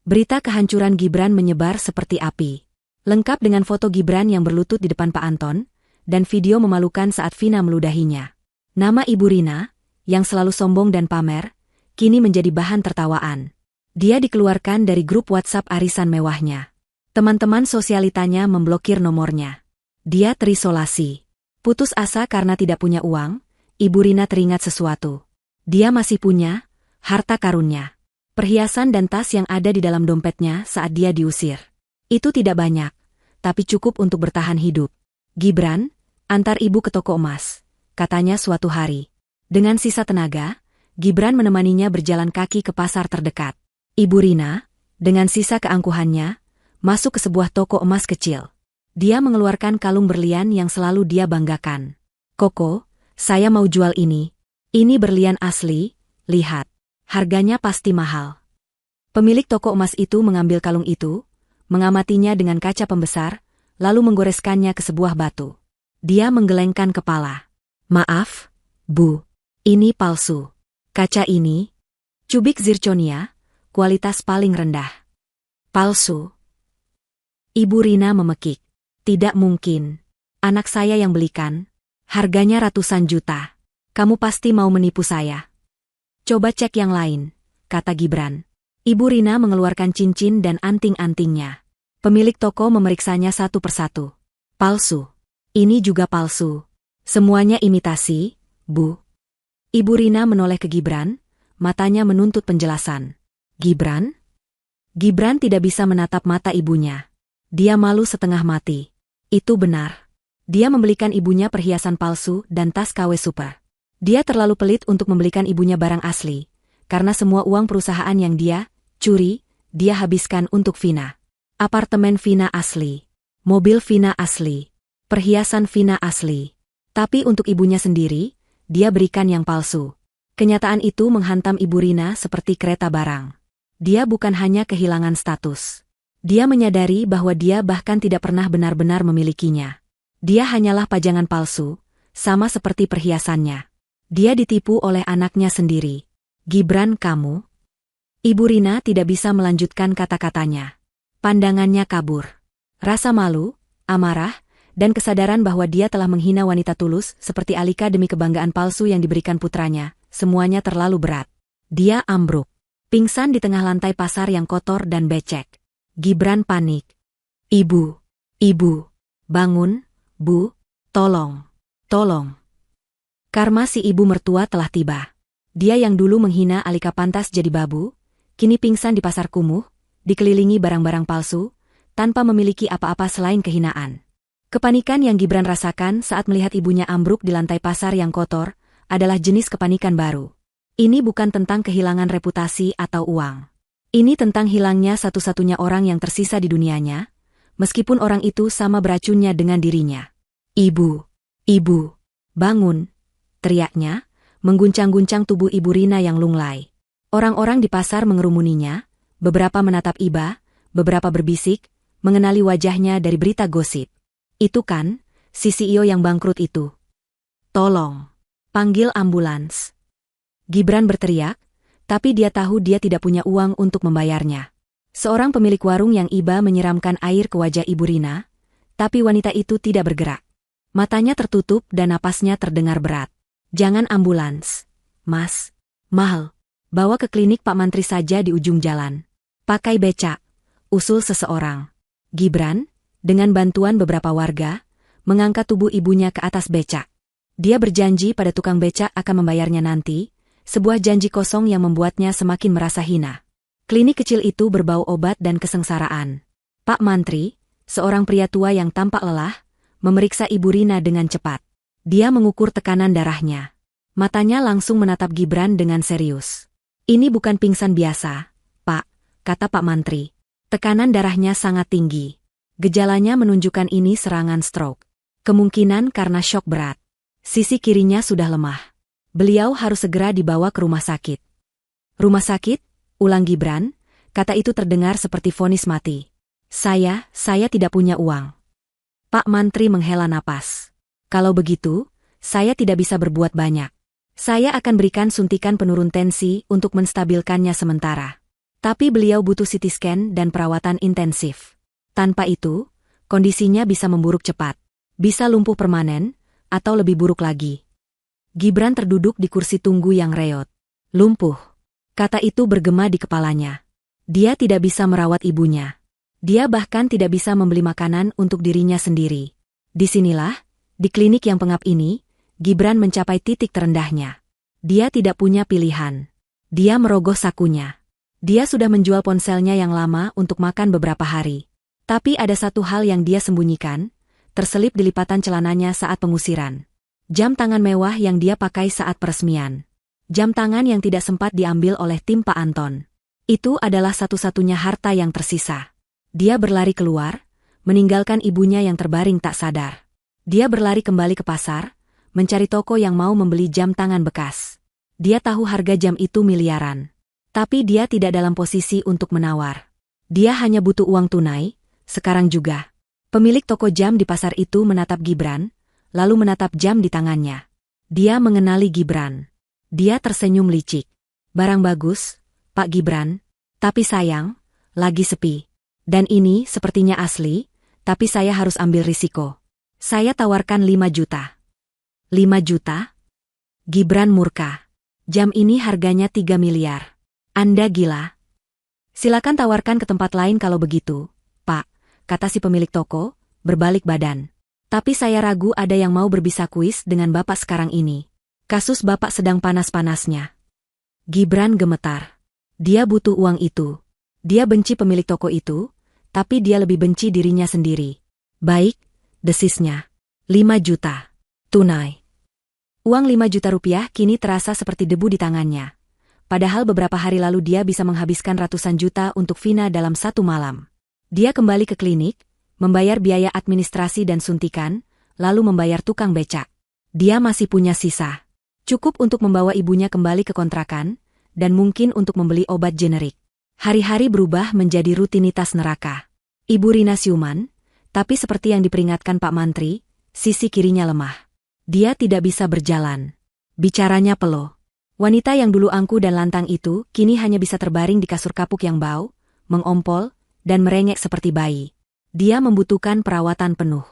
Berita kehancuran Gibran menyebar seperti api. Lengkap dengan foto Gibran yang berlutut di depan Pak Anton, dan video memalukan saat Vina meludahinya. Nama Ibu Rina, yang selalu sombong dan pamer, kini menjadi bahan tertawaan. Dia dikeluarkan dari grup WhatsApp arisan mewahnya. Teman-teman sosialitanya memblokir nomornya. Dia terisolasi. Putus asa karena tidak punya uang, Ibu Rina teringat sesuatu. Dia masih punya harta karunnya. Perhiasan dan tas yang ada di dalam dompetnya saat dia diusir. Itu tidak banyak, tapi cukup untuk bertahan hidup. Gibran, antar ibu ke toko emas, katanya suatu hari. Dengan sisa tenaga, Gibran menemaninya berjalan kaki ke pasar terdekat. Ibu Rina, dengan sisa keangkuhannya, masuk ke sebuah toko emas kecil. Dia mengeluarkan kalung berlian yang selalu dia banggakan. Koko, saya mau jual ini. Ini berlian asli, lihat. Harganya pasti mahal. Pemilik toko emas itu mengambil kalung itu, mengamatinya dengan kaca pembesar, lalu menggoreskannya ke sebuah batu. Dia menggelengkan kepala. Maaf, Bu. Ini palsu. Kaca ini, cubik zirconia, kualitas paling rendah. Palsu. Ibu Rina memekik. Tidak mungkin. Anak saya yang belikan. Harganya ratusan juta. Kamu pasti mau menipu saya. Coba cek yang lain, kata Gibran. Ibu Rina mengeluarkan cincin dan anting-antingnya. Pemilik toko memeriksanya satu persatu. Palsu. Ini juga palsu. Semuanya imitasi, Bu. Ibu Rina menoleh ke Gibran, matanya menuntut penjelasan. Gibran? Gibran tidak bisa menatap mata ibunya. Dia malu setengah mati. Itu benar. Dia membelikan ibunya perhiasan palsu dan tas KW super. Dia terlalu pelit untuk membelikan ibunya barang asli, karena semua uang perusahaan yang dia curi, dia habiskan untuk Vina. Apartemen Vina asli. Mobil Vina asli. Perhiasan Vina asli. Tapi untuk ibunya sendiri, dia berikan yang palsu. Kenyataan itu menghantam Ibu Rina seperti kereta barang. Dia bukan hanya kehilangan status. Dia menyadari bahwa dia bahkan tidak pernah benar-benar memilikinya. Dia hanyalah pajangan palsu, sama seperti perhiasannya. Dia ditipu oleh anaknya sendiri. Gibran, kamu? Ibu Rina tidak bisa melanjutkan kata-katanya. Pandangannya kabur. Rasa malu, amarah, dan kesadaran bahwa dia telah menghina wanita tulus seperti Alika demi kebanggaan palsu yang diberikan putranya, semuanya terlalu berat. Dia ambruk. Pingsan di tengah lantai pasar yang kotor dan becek. Gibran panik. Ibu, bangun, Bu, tolong. Karma si ibu mertua telah tiba. Dia yang dulu menghina Alika pantas jadi babu, kini pingsan di pasar kumuh, dikelilingi barang-barang palsu, tanpa memiliki apa-apa selain kehinaan. Kepanikan yang Gibran rasakan saat melihat ibunya ambruk di lantai pasar yang kotor, adalah jenis kepanikan baru. Ini bukan tentang kehilangan reputasi atau uang. Ini tentang hilangnya satu-satunya orang yang tersisa di dunianya, meskipun orang itu sama beracunnya dengan dirinya. Ibu, bangun, teriaknya, mengguncang-guncang tubuh Ibu Rina yang lunglai. Orang-orang di pasar mengerumuninya, beberapa menatap Iba, beberapa berbisik, mengenali wajahnya dari berita gosip. Itu kan, si CEO yang bangkrut itu. Tolong, panggil ambulans. Gibran berteriak, tapi dia tahu dia tidak punya uang untuk membayarnya. Seorang pemilik warung yang iba menyiramkan air ke wajah Ibu Rina, tapi wanita itu tidak bergerak. Matanya tertutup dan napasnya terdengar berat. Jangan ambulans, Mas. Mahal. Bawa ke klinik Pak Mantri saja di ujung jalan. Pakai becak, usul seseorang. Gibran, dengan bantuan beberapa warga, mengangkat tubuh ibunya ke atas becak. Dia berjanji pada tukang becak akan membayarnya nanti, sebuah janji kosong yang membuatnya semakin merasa hina. Klinik kecil itu berbau obat dan kesengsaraan. Pak Mantri, seorang pria tua yang tampak lelah, memeriksa Ibu Rina dengan cepat. Dia mengukur tekanan darahnya. Matanya langsung menatap Gibran dengan serius. Ini bukan pingsan biasa, Pak, kata Pak Mantri. Tekanan darahnya sangat tinggi. Gejalanya menunjukkan ini serangan stroke. Kemungkinan karena syok berat. Sisi kirinya sudah lemah. Beliau harus segera dibawa ke rumah sakit. Rumah sakit? Ulang Gibran, kata itu terdengar seperti vonis mati. Saya tidak punya uang. Pak Mantri menghela napas. Kalau begitu, saya tidak bisa berbuat banyak. Saya akan berikan suntikan penurun tensi untuk menstabilkannya sementara. Tapi beliau butuh CT scan dan perawatan intensif. Tanpa itu, kondisinya bisa memburuk cepat. Bisa lumpuh permanen, atau lebih buruk lagi. Gibran terduduk di kursi tunggu yang reot. Lumpuh. Kata itu bergema di kepalanya. Dia tidak bisa merawat ibunya. Dia bahkan tidak bisa membeli makanan untuk dirinya sendiri. Disinilah, di klinik yang pengap ini, Gibran mencapai titik terendahnya. Dia tidak punya pilihan. Dia merogoh sakunya. Dia sudah menjual ponselnya yang lama untuk makan beberapa hari. Tapi ada satu hal yang dia sembunyikan, terselip di lipatan celananya saat pengusiran. Jam tangan mewah yang dia pakai saat peresmian. Jam tangan yang tidak sempat diambil oleh tim Pak Anton. Itu adalah satu-satunya harta yang tersisa. Dia berlari keluar, meninggalkan ibunya yang terbaring tak sadar. Dia berlari kembali ke pasar, mencari toko yang mau membeli jam tangan bekas. Dia tahu harga jam itu miliaran. Tapi dia tidak dalam posisi untuk menawar. Dia hanya butuh uang tunai, sekarang juga. Pemilik toko jam di pasar itu menatap Gibran, lalu menatap jam di tangannya. Dia mengenali Gibran. Dia tersenyum licik. Barang bagus, Pak Gibran, tapi sayang, lagi sepi. Dan ini sepertinya asli, tapi saya harus ambil risiko. Saya tawarkan 5 juta. 5 juta? Gibran murka. Jam ini harganya 3 miliar. Anda gila? Silakan tawarkan ke tempat lain kalau begitu, Pak, kata si pemilik toko, berbalik badan. Tapi saya ragu ada yang mau berbisa kuis dengan Bapak sekarang ini. Kasus Bapak sedang panas-panasnya. Gibran gemetar. Dia butuh uang itu. Dia benci pemilik toko itu, tapi dia lebih benci dirinya sendiri. Baik, desisnya. 5 juta. Tunai. Uang 5 juta rupiah kini terasa seperti debu di tangannya. Padahal beberapa hari lalu dia bisa menghabiskan ratusan juta untuk Vina dalam satu malam. Dia kembali ke klinik, membayar biaya administrasi dan suntikan, lalu membayar tukang becak. Dia masih punya sisa. Cukup untuk membawa ibunya kembali ke kontrakan, dan mungkin untuk membeli obat generik. Hari-hari berubah menjadi rutinitas neraka. Ibu Rina siuman, tapi seperti yang diperingatkan Pak Mantri, sisi kirinya lemah. Dia tidak bisa berjalan. Bicaranya peluh. Wanita yang dulu angkuh dan lantang itu kini hanya bisa terbaring di kasur kapuk yang bau, mengompol, dan merengek seperti bayi. Dia membutuhkan perawatan penuh.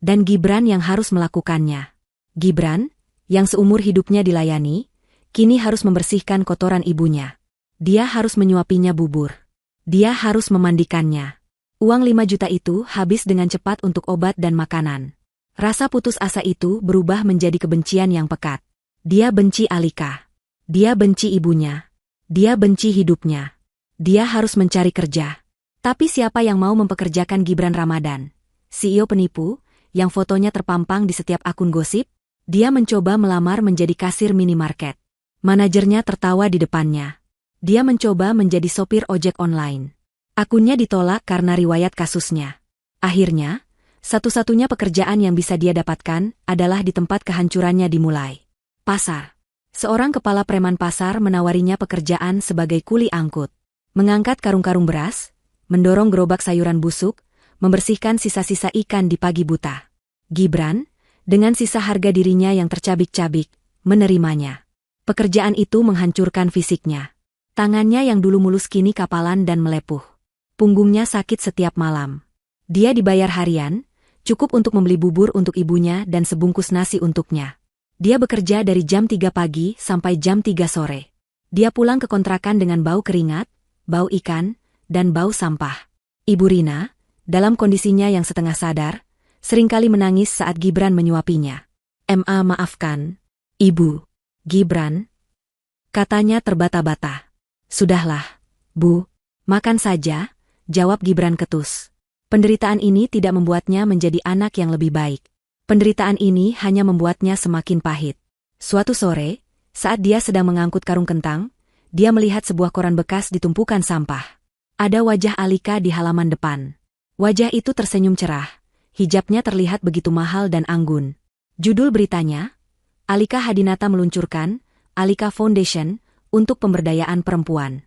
Dan Gibran yang harus melakukannya. Gibran, yang seumur hidupnya dilayani, kini harus membersihkan kotoran ibunya. Dia harus menyuapinya bubur. Dia harus memandikannya. Uang 5 juta itu habis dengan cepat untuk obat dan makanan. Rasa putus asa itu berubah menjadi kebencian yang pekat. Dia benci Alika. Dia benci ibunya. Dia benci hidupnya. Dia harus mencari kerja. Tapi siapa yang mau mempekerjakan Gibran Ramadan? CEO penipu, yang fotonya terpampang di setiap akun gosip? Dia mencoba melamar menjadi kasir minimarket. Manajernya tertawa di depannya. Dia mencoba menjadi sopir ojek online. Akunnya ditolak karena riwayat kasusnya. Akhirnya, satu-satunya pekerjaan yang bisa dia dapatkan adalah di tempat kehancurannya dimulai. Pasar. Seorang kepala preman pasar menawarinya pekerjaan sebagai kuli angkut. Mengangkat karung-karung beras, mendorong gerobak sayuran busuk, membersihkan sisa-sisa ikan di pagi buta. Gibran, dengan sisa harga dirinya yang tercabik-cabik, menerimanya. Pekerjaan itu menghancurkan fisiknya. Tangannya yang dulu mulus kini kapalan dan melepuh. Punggungnya sakit setiap malam. Dia dibayar harian, cukup untuk membeli bubur untuk ibunya dan sebungkus nasi untuknya. Dia bekerja dari jam 3 pagi sampai jam 3 sore. Dia pulang ke kontrakan dengan bau keringat, bau ikan, dan bau sampah. Ibu Rina, dalam kondisinya yang setengah sadar, seringkali menangis saat Gibran menyuapinya. Maafkan, Ibu. Gibran, katanya terbata-bata. Sudahlah, Bu, makan saja, jawab Gibran ketus. Penderitaan ini tidak membuatnya menjadi anak yang lebih baik. Penderitaan ini hanya membuatnya semakin pahit. Suatu sore, saat dia sedang mengangkut karung kentang, dia melihat sebuah koran bekas di tumpukan sampah. Ada wajah Alika di halaman depan. Wajah itu tersenyum cerah, hijabnya terlihat begitu mahal dan anggun. Judul beritanya, Alika Hadinata meluncurkan Alika Foundation untuk pemberdayaan perempuan.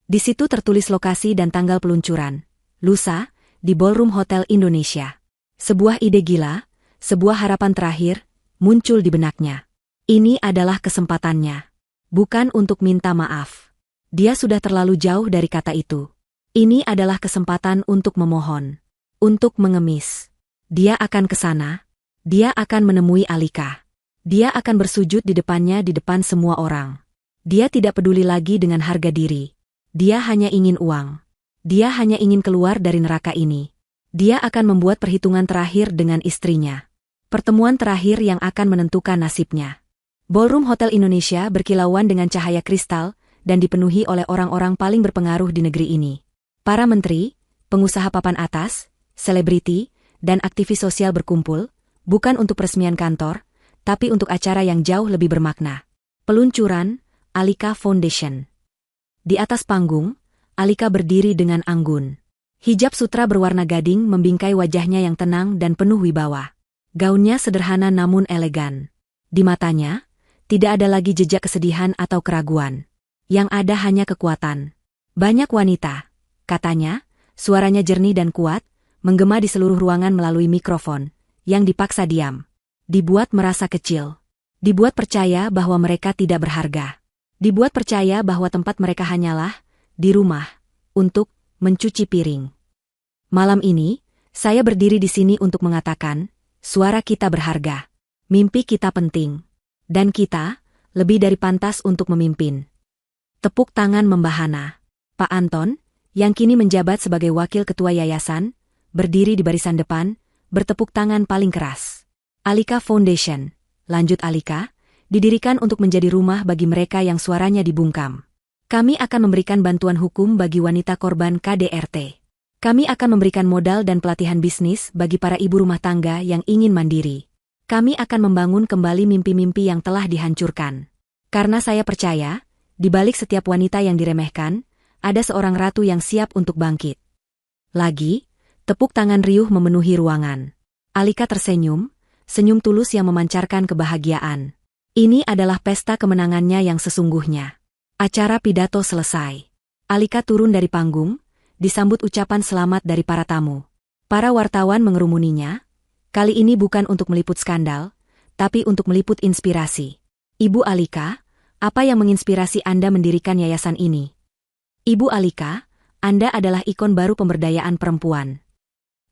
Di situ tertulis lokasi dan tanggal peluncuran. Lusa, di Ballroom Hotel Indonesia. Sebuah ide gila, sebuah harapan terakhir, muncul di benaknya. Ini adalah kesempatannya. Bukan untuk minta maaf. Dia sudah terlalu jauh dari kata itu. Ini adalah kesempatan untuk memohon. Untuk mengemis. Dia akan ke sana. Dia akan menemui Alika. Dia akan bersujud di depannya di depan semua orang. Dia tidak peduli lagi dengan harga diri. Dia hanya ingin uang. Dia hanya ingin keluar dari neraka ini. Dia akan membuat perhitungan terakhir dengan istrinya. Pertemuan terakhir yang akan menentukan nasibnya. Ballroom Hotel Indonesia berkilauan dengan cahaya kristal dan dipenuhi oleh orang-orang paling berpengaruh di negeri ini. Para menteri, pengusaha papan atas, selebriti, dan aktivis sosial berkumpul, bukan untuk peresmian kantor, tapi untuk acara yang jauh lebih bermakna. Peluncuran Alika Foundation. Di atas panggung, Alika berdiri dengan anggun. Hijab sutra berwarna gading membingkai wajahnya yang tenang dan penuh wibawa. Gaunnya sederhana namun elegan. Di matanya, tidak ada lagi jejak kesedihan atau keraguan. Yang ada hanya kekuatan. Banyak wanita, katanya, suaranya jernih dan kuat, menggema di seluruh ruangan melalui mikrofon, yang dipaksa diam. Dibuat merasa kecil. Dibuat percaya bahwa mereka tidak berharga. Dibuat percaya bahwa tempat mereka hanyalah di rumah, untuk mencuci piring. Malam ini, saya berdiri di sini untuk mengatakan, suara kita berharga. Mimpi kita penting. Dan kita, lebih dari pantas untuk memimpin. Tepuk tangan membahana. Pak Anton, yang kini menjabat sebagai wakil ketua yayasan, berdiri di barisan depan, bertepuk tangan paling keras. Alika Foundation, lanjut Alika, didirikan untuk menjadi rumah bagi mereka yang suaranya dibungkam. Kami akan memberikan bantuan hukum bagi wanita korban KDRT. Kami akan memberikan modal dan pelatihan bisnis bagi para ibu rumah tangga yang ingin mandiri. Kami akan membangun kembali mimpi-mimpi yang telah dihancurkan. Karena saya percaya, di balik setiap wanita yang diremehkan, ada seorang ratu yang siap untuk bangkit. Lagi, tepuk tangan riuh memenuhi ruangan. Alika tersenyum, senyum tulus yang memancarkan kebahagiaan. Ini adalah pesta kemenangannya yang sesungguhnya. Acara pidato selesai. Alika turun dari panggung, disambut ucapan selamat dari para tamu. Para wartawan mengerumuninya. Kali ini bukan untuk meliput skandal, tapi untuk meliput inspirasi. Ibu Alika, apa yang menginspirasi Anda mendirikan yayasan ini? Ibu Alika, Anda adalah ikon baru pemberdayaan perempuan.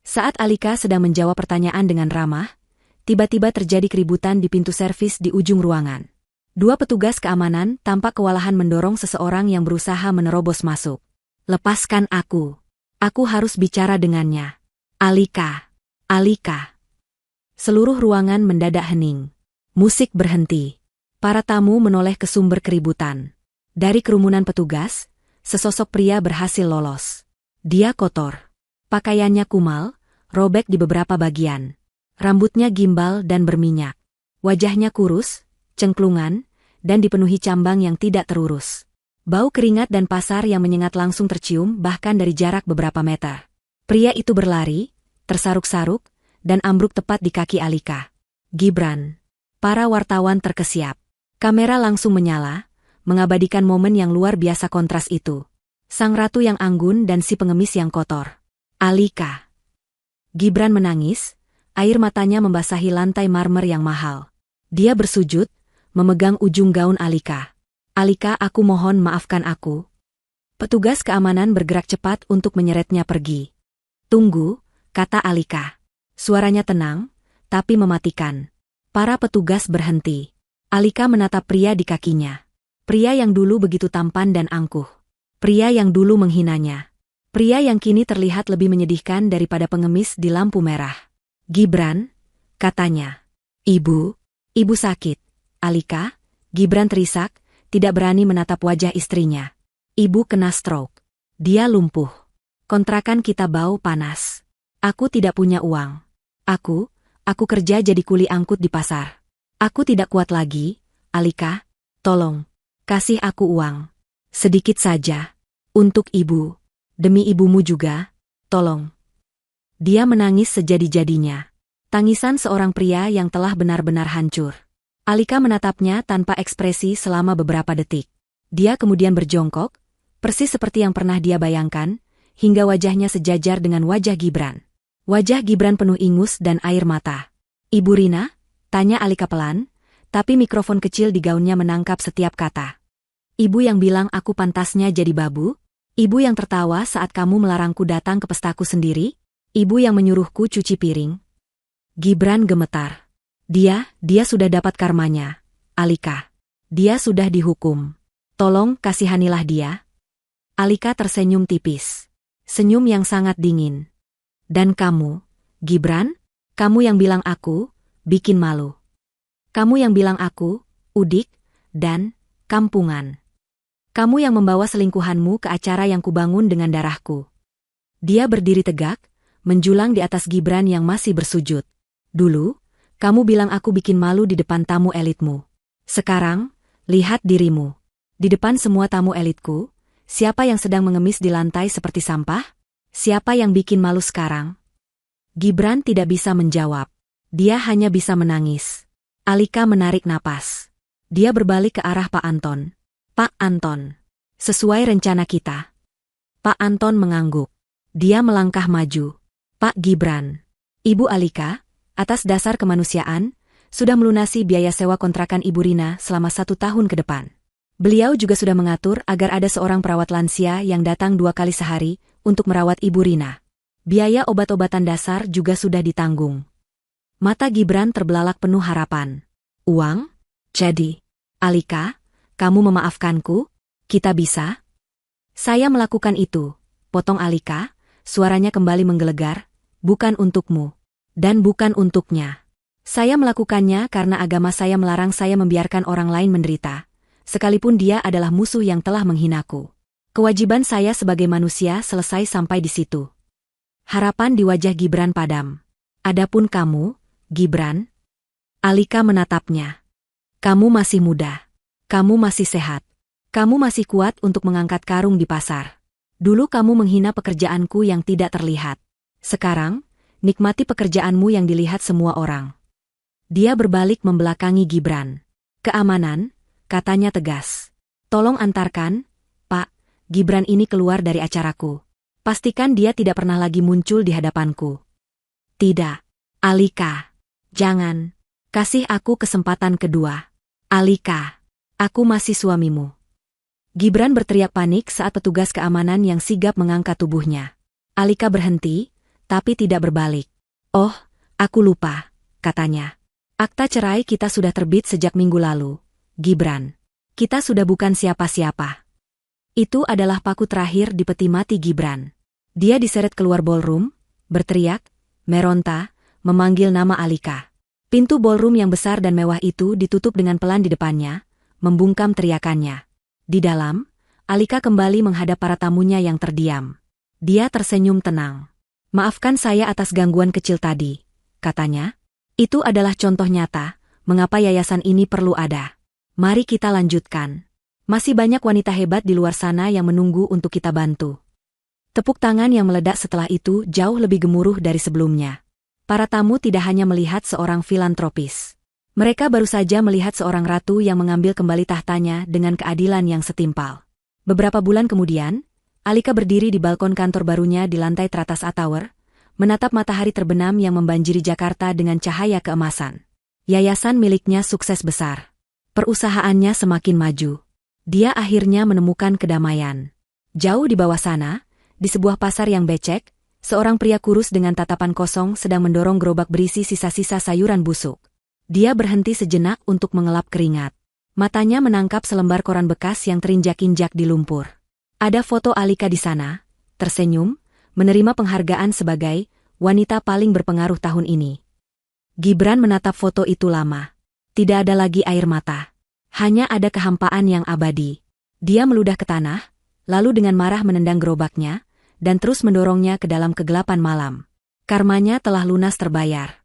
Saat Alika sedang menjawab pertanyaan dengan ramah, tiba-tiba terjadi keributan di pintu servis di ujung ruangan. Dua petugas keamanan tampak kewalahan mendorong seseorang yang berusaha menerobos masuk. Lepaskan aku. Aku harus bicara dengannya. Alika. Alika. Seluruh ruangan mendadak hening. Musik berhenti. Para tamu menoleh ke sumber keributan. Dari kerumunan petugas, sesosok pria berhasil lolos. Dia kotor. Pakaiannya kumal, robek di beberapa bagian. Rambutnya gimbal dan berminyak. Wajahnya kurus, cengklungan, dan dipenuhi cambang yang tidak terurus. Bau keringat dan pasar yang menyengat langsung tercium bahkan dari jarak beberapa meter. Pria itu berlari, tersaruk-saruk, dan ambruk tepat di kaki Alika. Gibran. Para wartawan terkesiap. Kamera langsung menyala, mengabadikan momen yang luar biasa kontras itu. Sang ratu yang anggun dan si pengemis yang kotor. Alika. Gibran menangis, air matanya membasahi lantai marmer yang mahal. Dia bersujud, memegang ujung gaun Alika. Alika, aku mohon maafkan aku. Petugas keamanan bergerak cepat untuk menyeretnya pergi. Tunggu, kata Alika. Suaranya tenang, tapi mematikan. Para petugas berhenti. Alika menatap pria di kakinya. Pria yang dulu begitu tampan dan angkuh. Pria yang dulu menghinanya. Pria yang kini terlihat lebih menyedihkan daripada pengemis di lampu merah. Gibran, katanya. Ibu sakit. Alika, Gibran terisak, tidak berani menatap wajah istrinya. Ibu kena stroke. Dia lumpuh. Kontrakan kita bau panas. Aku tidak punya uang. Aku kerja jadi kuli angkut di pasar. Aku tidak kuat lagi, Alika, tolong, kasih aku uang. Sedikit saja. Untuk ibu. Demi ibumu juga, tolong. Dia menangis sejadi-jadinya. Tangisan seorang pria yang telah benar-benar hancur. Alika menatapnya tanpa ekspresi selama beberapa detik. Dia kemudian berjongkok, persis seperti yang pernah dia bayangkan, hingga wajahnya sejajar dengan wajah Gibran. Wajah Gibran penuh ingus dan air mata. Ibu Rina? Tanya Alika pelan, tapi mikrofon kecil di gaunnya menangkap setiap kata. Ibu yang bilang aku pantasnya jadi babu? Ibu yang tertawa saat kamu melarangku datang ke pestaku sendiri? Ibu yang menyuruhku cuci piring? Gibran gemetar. Dia sudah dapat karmanya, Alika. Dia sudah dihukum. Tolong kasihanilah dia. Alika tersenyum tipis. Senyum yang sangat dingin. Dan kamu, Gibran? Kamu yang bilang aku, bikin malu. Kamu yang bilang aku, udik, dan kampungan. Kamu yang membawa selingkuhanmu ke acara yang kubangun dengan darahku. Dia berdiri tegak, menjulang di atas Gibran yang masih bersujud. Dulu, kamu bilang aku bikin malu di depan tamu elitmu. Sekarang, lihat dirimu. Di depan semua tamu elitku, siapa yang sedang mengemis di lantai seperti sampah? Siapa yang bikin malu sekarang? Gibran tidak bisa menjawab. Dia hanya bisa menangis. Alika menarik napas. Dia berbalik ke arah Pak Anton. Pak Anton. Sesuai rencana kita. Pak Anton mengangguk. Dia melangkah maju. Pak Gibran. Ibu Alika, atas dasar kemanusiaan, sudah melunasi biaya sewa kontrakan Ibu Rina selama 1 tahun ke depan. Beliau juga sudah mengatur agar ada seorang perawat lansia yang datang 2 kali sehari untuk merawat Ibu Rina. Biaya obat-obatan dasar juga sudah ditanggung. Mata Gibran terbelalak penuh harapan. Uang? Jadi, Alika, kamu memaafkanku? Kita bisa? Saya melakukan itu, potong Alika, suaranya kembali menggelegar. bukan untukmu. Dan bukan untuknya. Saya melakukannya karena agama saya melarang saya membiarkan orang lain menderita, sekalipun dia adalah musuh yang telah menghinaku. Kewajiban saya sebagai manusia selesai sampai di situ. Harapan di wajah Gibran padam. Adapun kamu, Gibran? Alika menatapnya. Kamu masih muda. Kamu masih sehat. Kamu masih kuat untuk mengangkat karung di pasar. Dulu kamu menghina pekerjaanku yang tidak terlihat. Sekarang, nikmati pekerjaanmu yang dilihat semua orang. Dia berbalik membelakangi Gibran. Keamanan, katanya tegas. Tolong antarkan, Pak, Gibran ini keluar dari acaraku. Pastikan dia tidak pernah lagi muncul di hadapanku. Tidak, Alika. Jangan. Kasih aku kesempatan kedua. Alika, aku masih suamimu. Gibran berteriak panik saat petugas keamanan yang sigap mengangkat tubuhnya. Alika berhenti, tapi tidak berbalik. Oh, aku lupa, katanya. Akta cerai kita sudah terbit sejak minggu lalu, Gibran. Kita sudah bukan siapa-siapa. Itu adalah paku terakhir di peti mati Gibran. Dia diseret keluar ballroom, berteriak, meronta, memanggil nama Alika. Pintu ballroom yang besar dan mewah itu ditutup dengan pelan di depannya, membungkam teriakannya. Di dalam, Alika kembali menghadap para tamunya yang terdiam. Dia tersenyum tenang. Maafkan saya atas gangguan kecil tadi, katanya. Itu adalah contoh nyata, mengapa yayasan ini perlu ada. Mari kita lanjutkan. Masih banyak wanita hebat di luar sana yang menunggu untuk kita bantu. Tepuk tangan yang meledak setelah itu jauh lebih gemuruh dari sebelumnya. Para tamu tidak hanya melihat seorang filantropis. Mereka baru saja melihat seorang ratu yang mengambil kembali tahtanya dengan keadilan yang setimpal. Beberapa bulan kemudian, Alika berdiri di balkon kantor barunya di lantai teratas A-Tower, menatap matahari terbenam yang membanjiri Jakarta dengan cahaya keemasan. Yayasan miliknya sukses besar. Perusahaannya semakin maju. Dia akhirnya menemukan kedamaian. Jauh di bawah sana, di sebuah pasar yang becek, seorang pria kurus dengan tatapan kosong sedang mendorong gerobak berisi sisa-sisa sayuran busuk. Dia berhenti sejenak untuk mengelap keringat. Matanya menangkap selembar koran bekas yang terinjak-injak di lumpur. Ada foto Alika di sana, tersenyum, menerima penghargaan sebagai wanita paling berpengaruh tahun ini. Gibran menatap foto itu lama. Tidak ada lagi air mata. Hanya ada kehampaan yang abadi. Dia meludah ke tanah, lalu dengan marah menendang gerobaknya, dan terus mendorongnya ke dalam kegelapan malam. Karmanya telah lunas terbayar.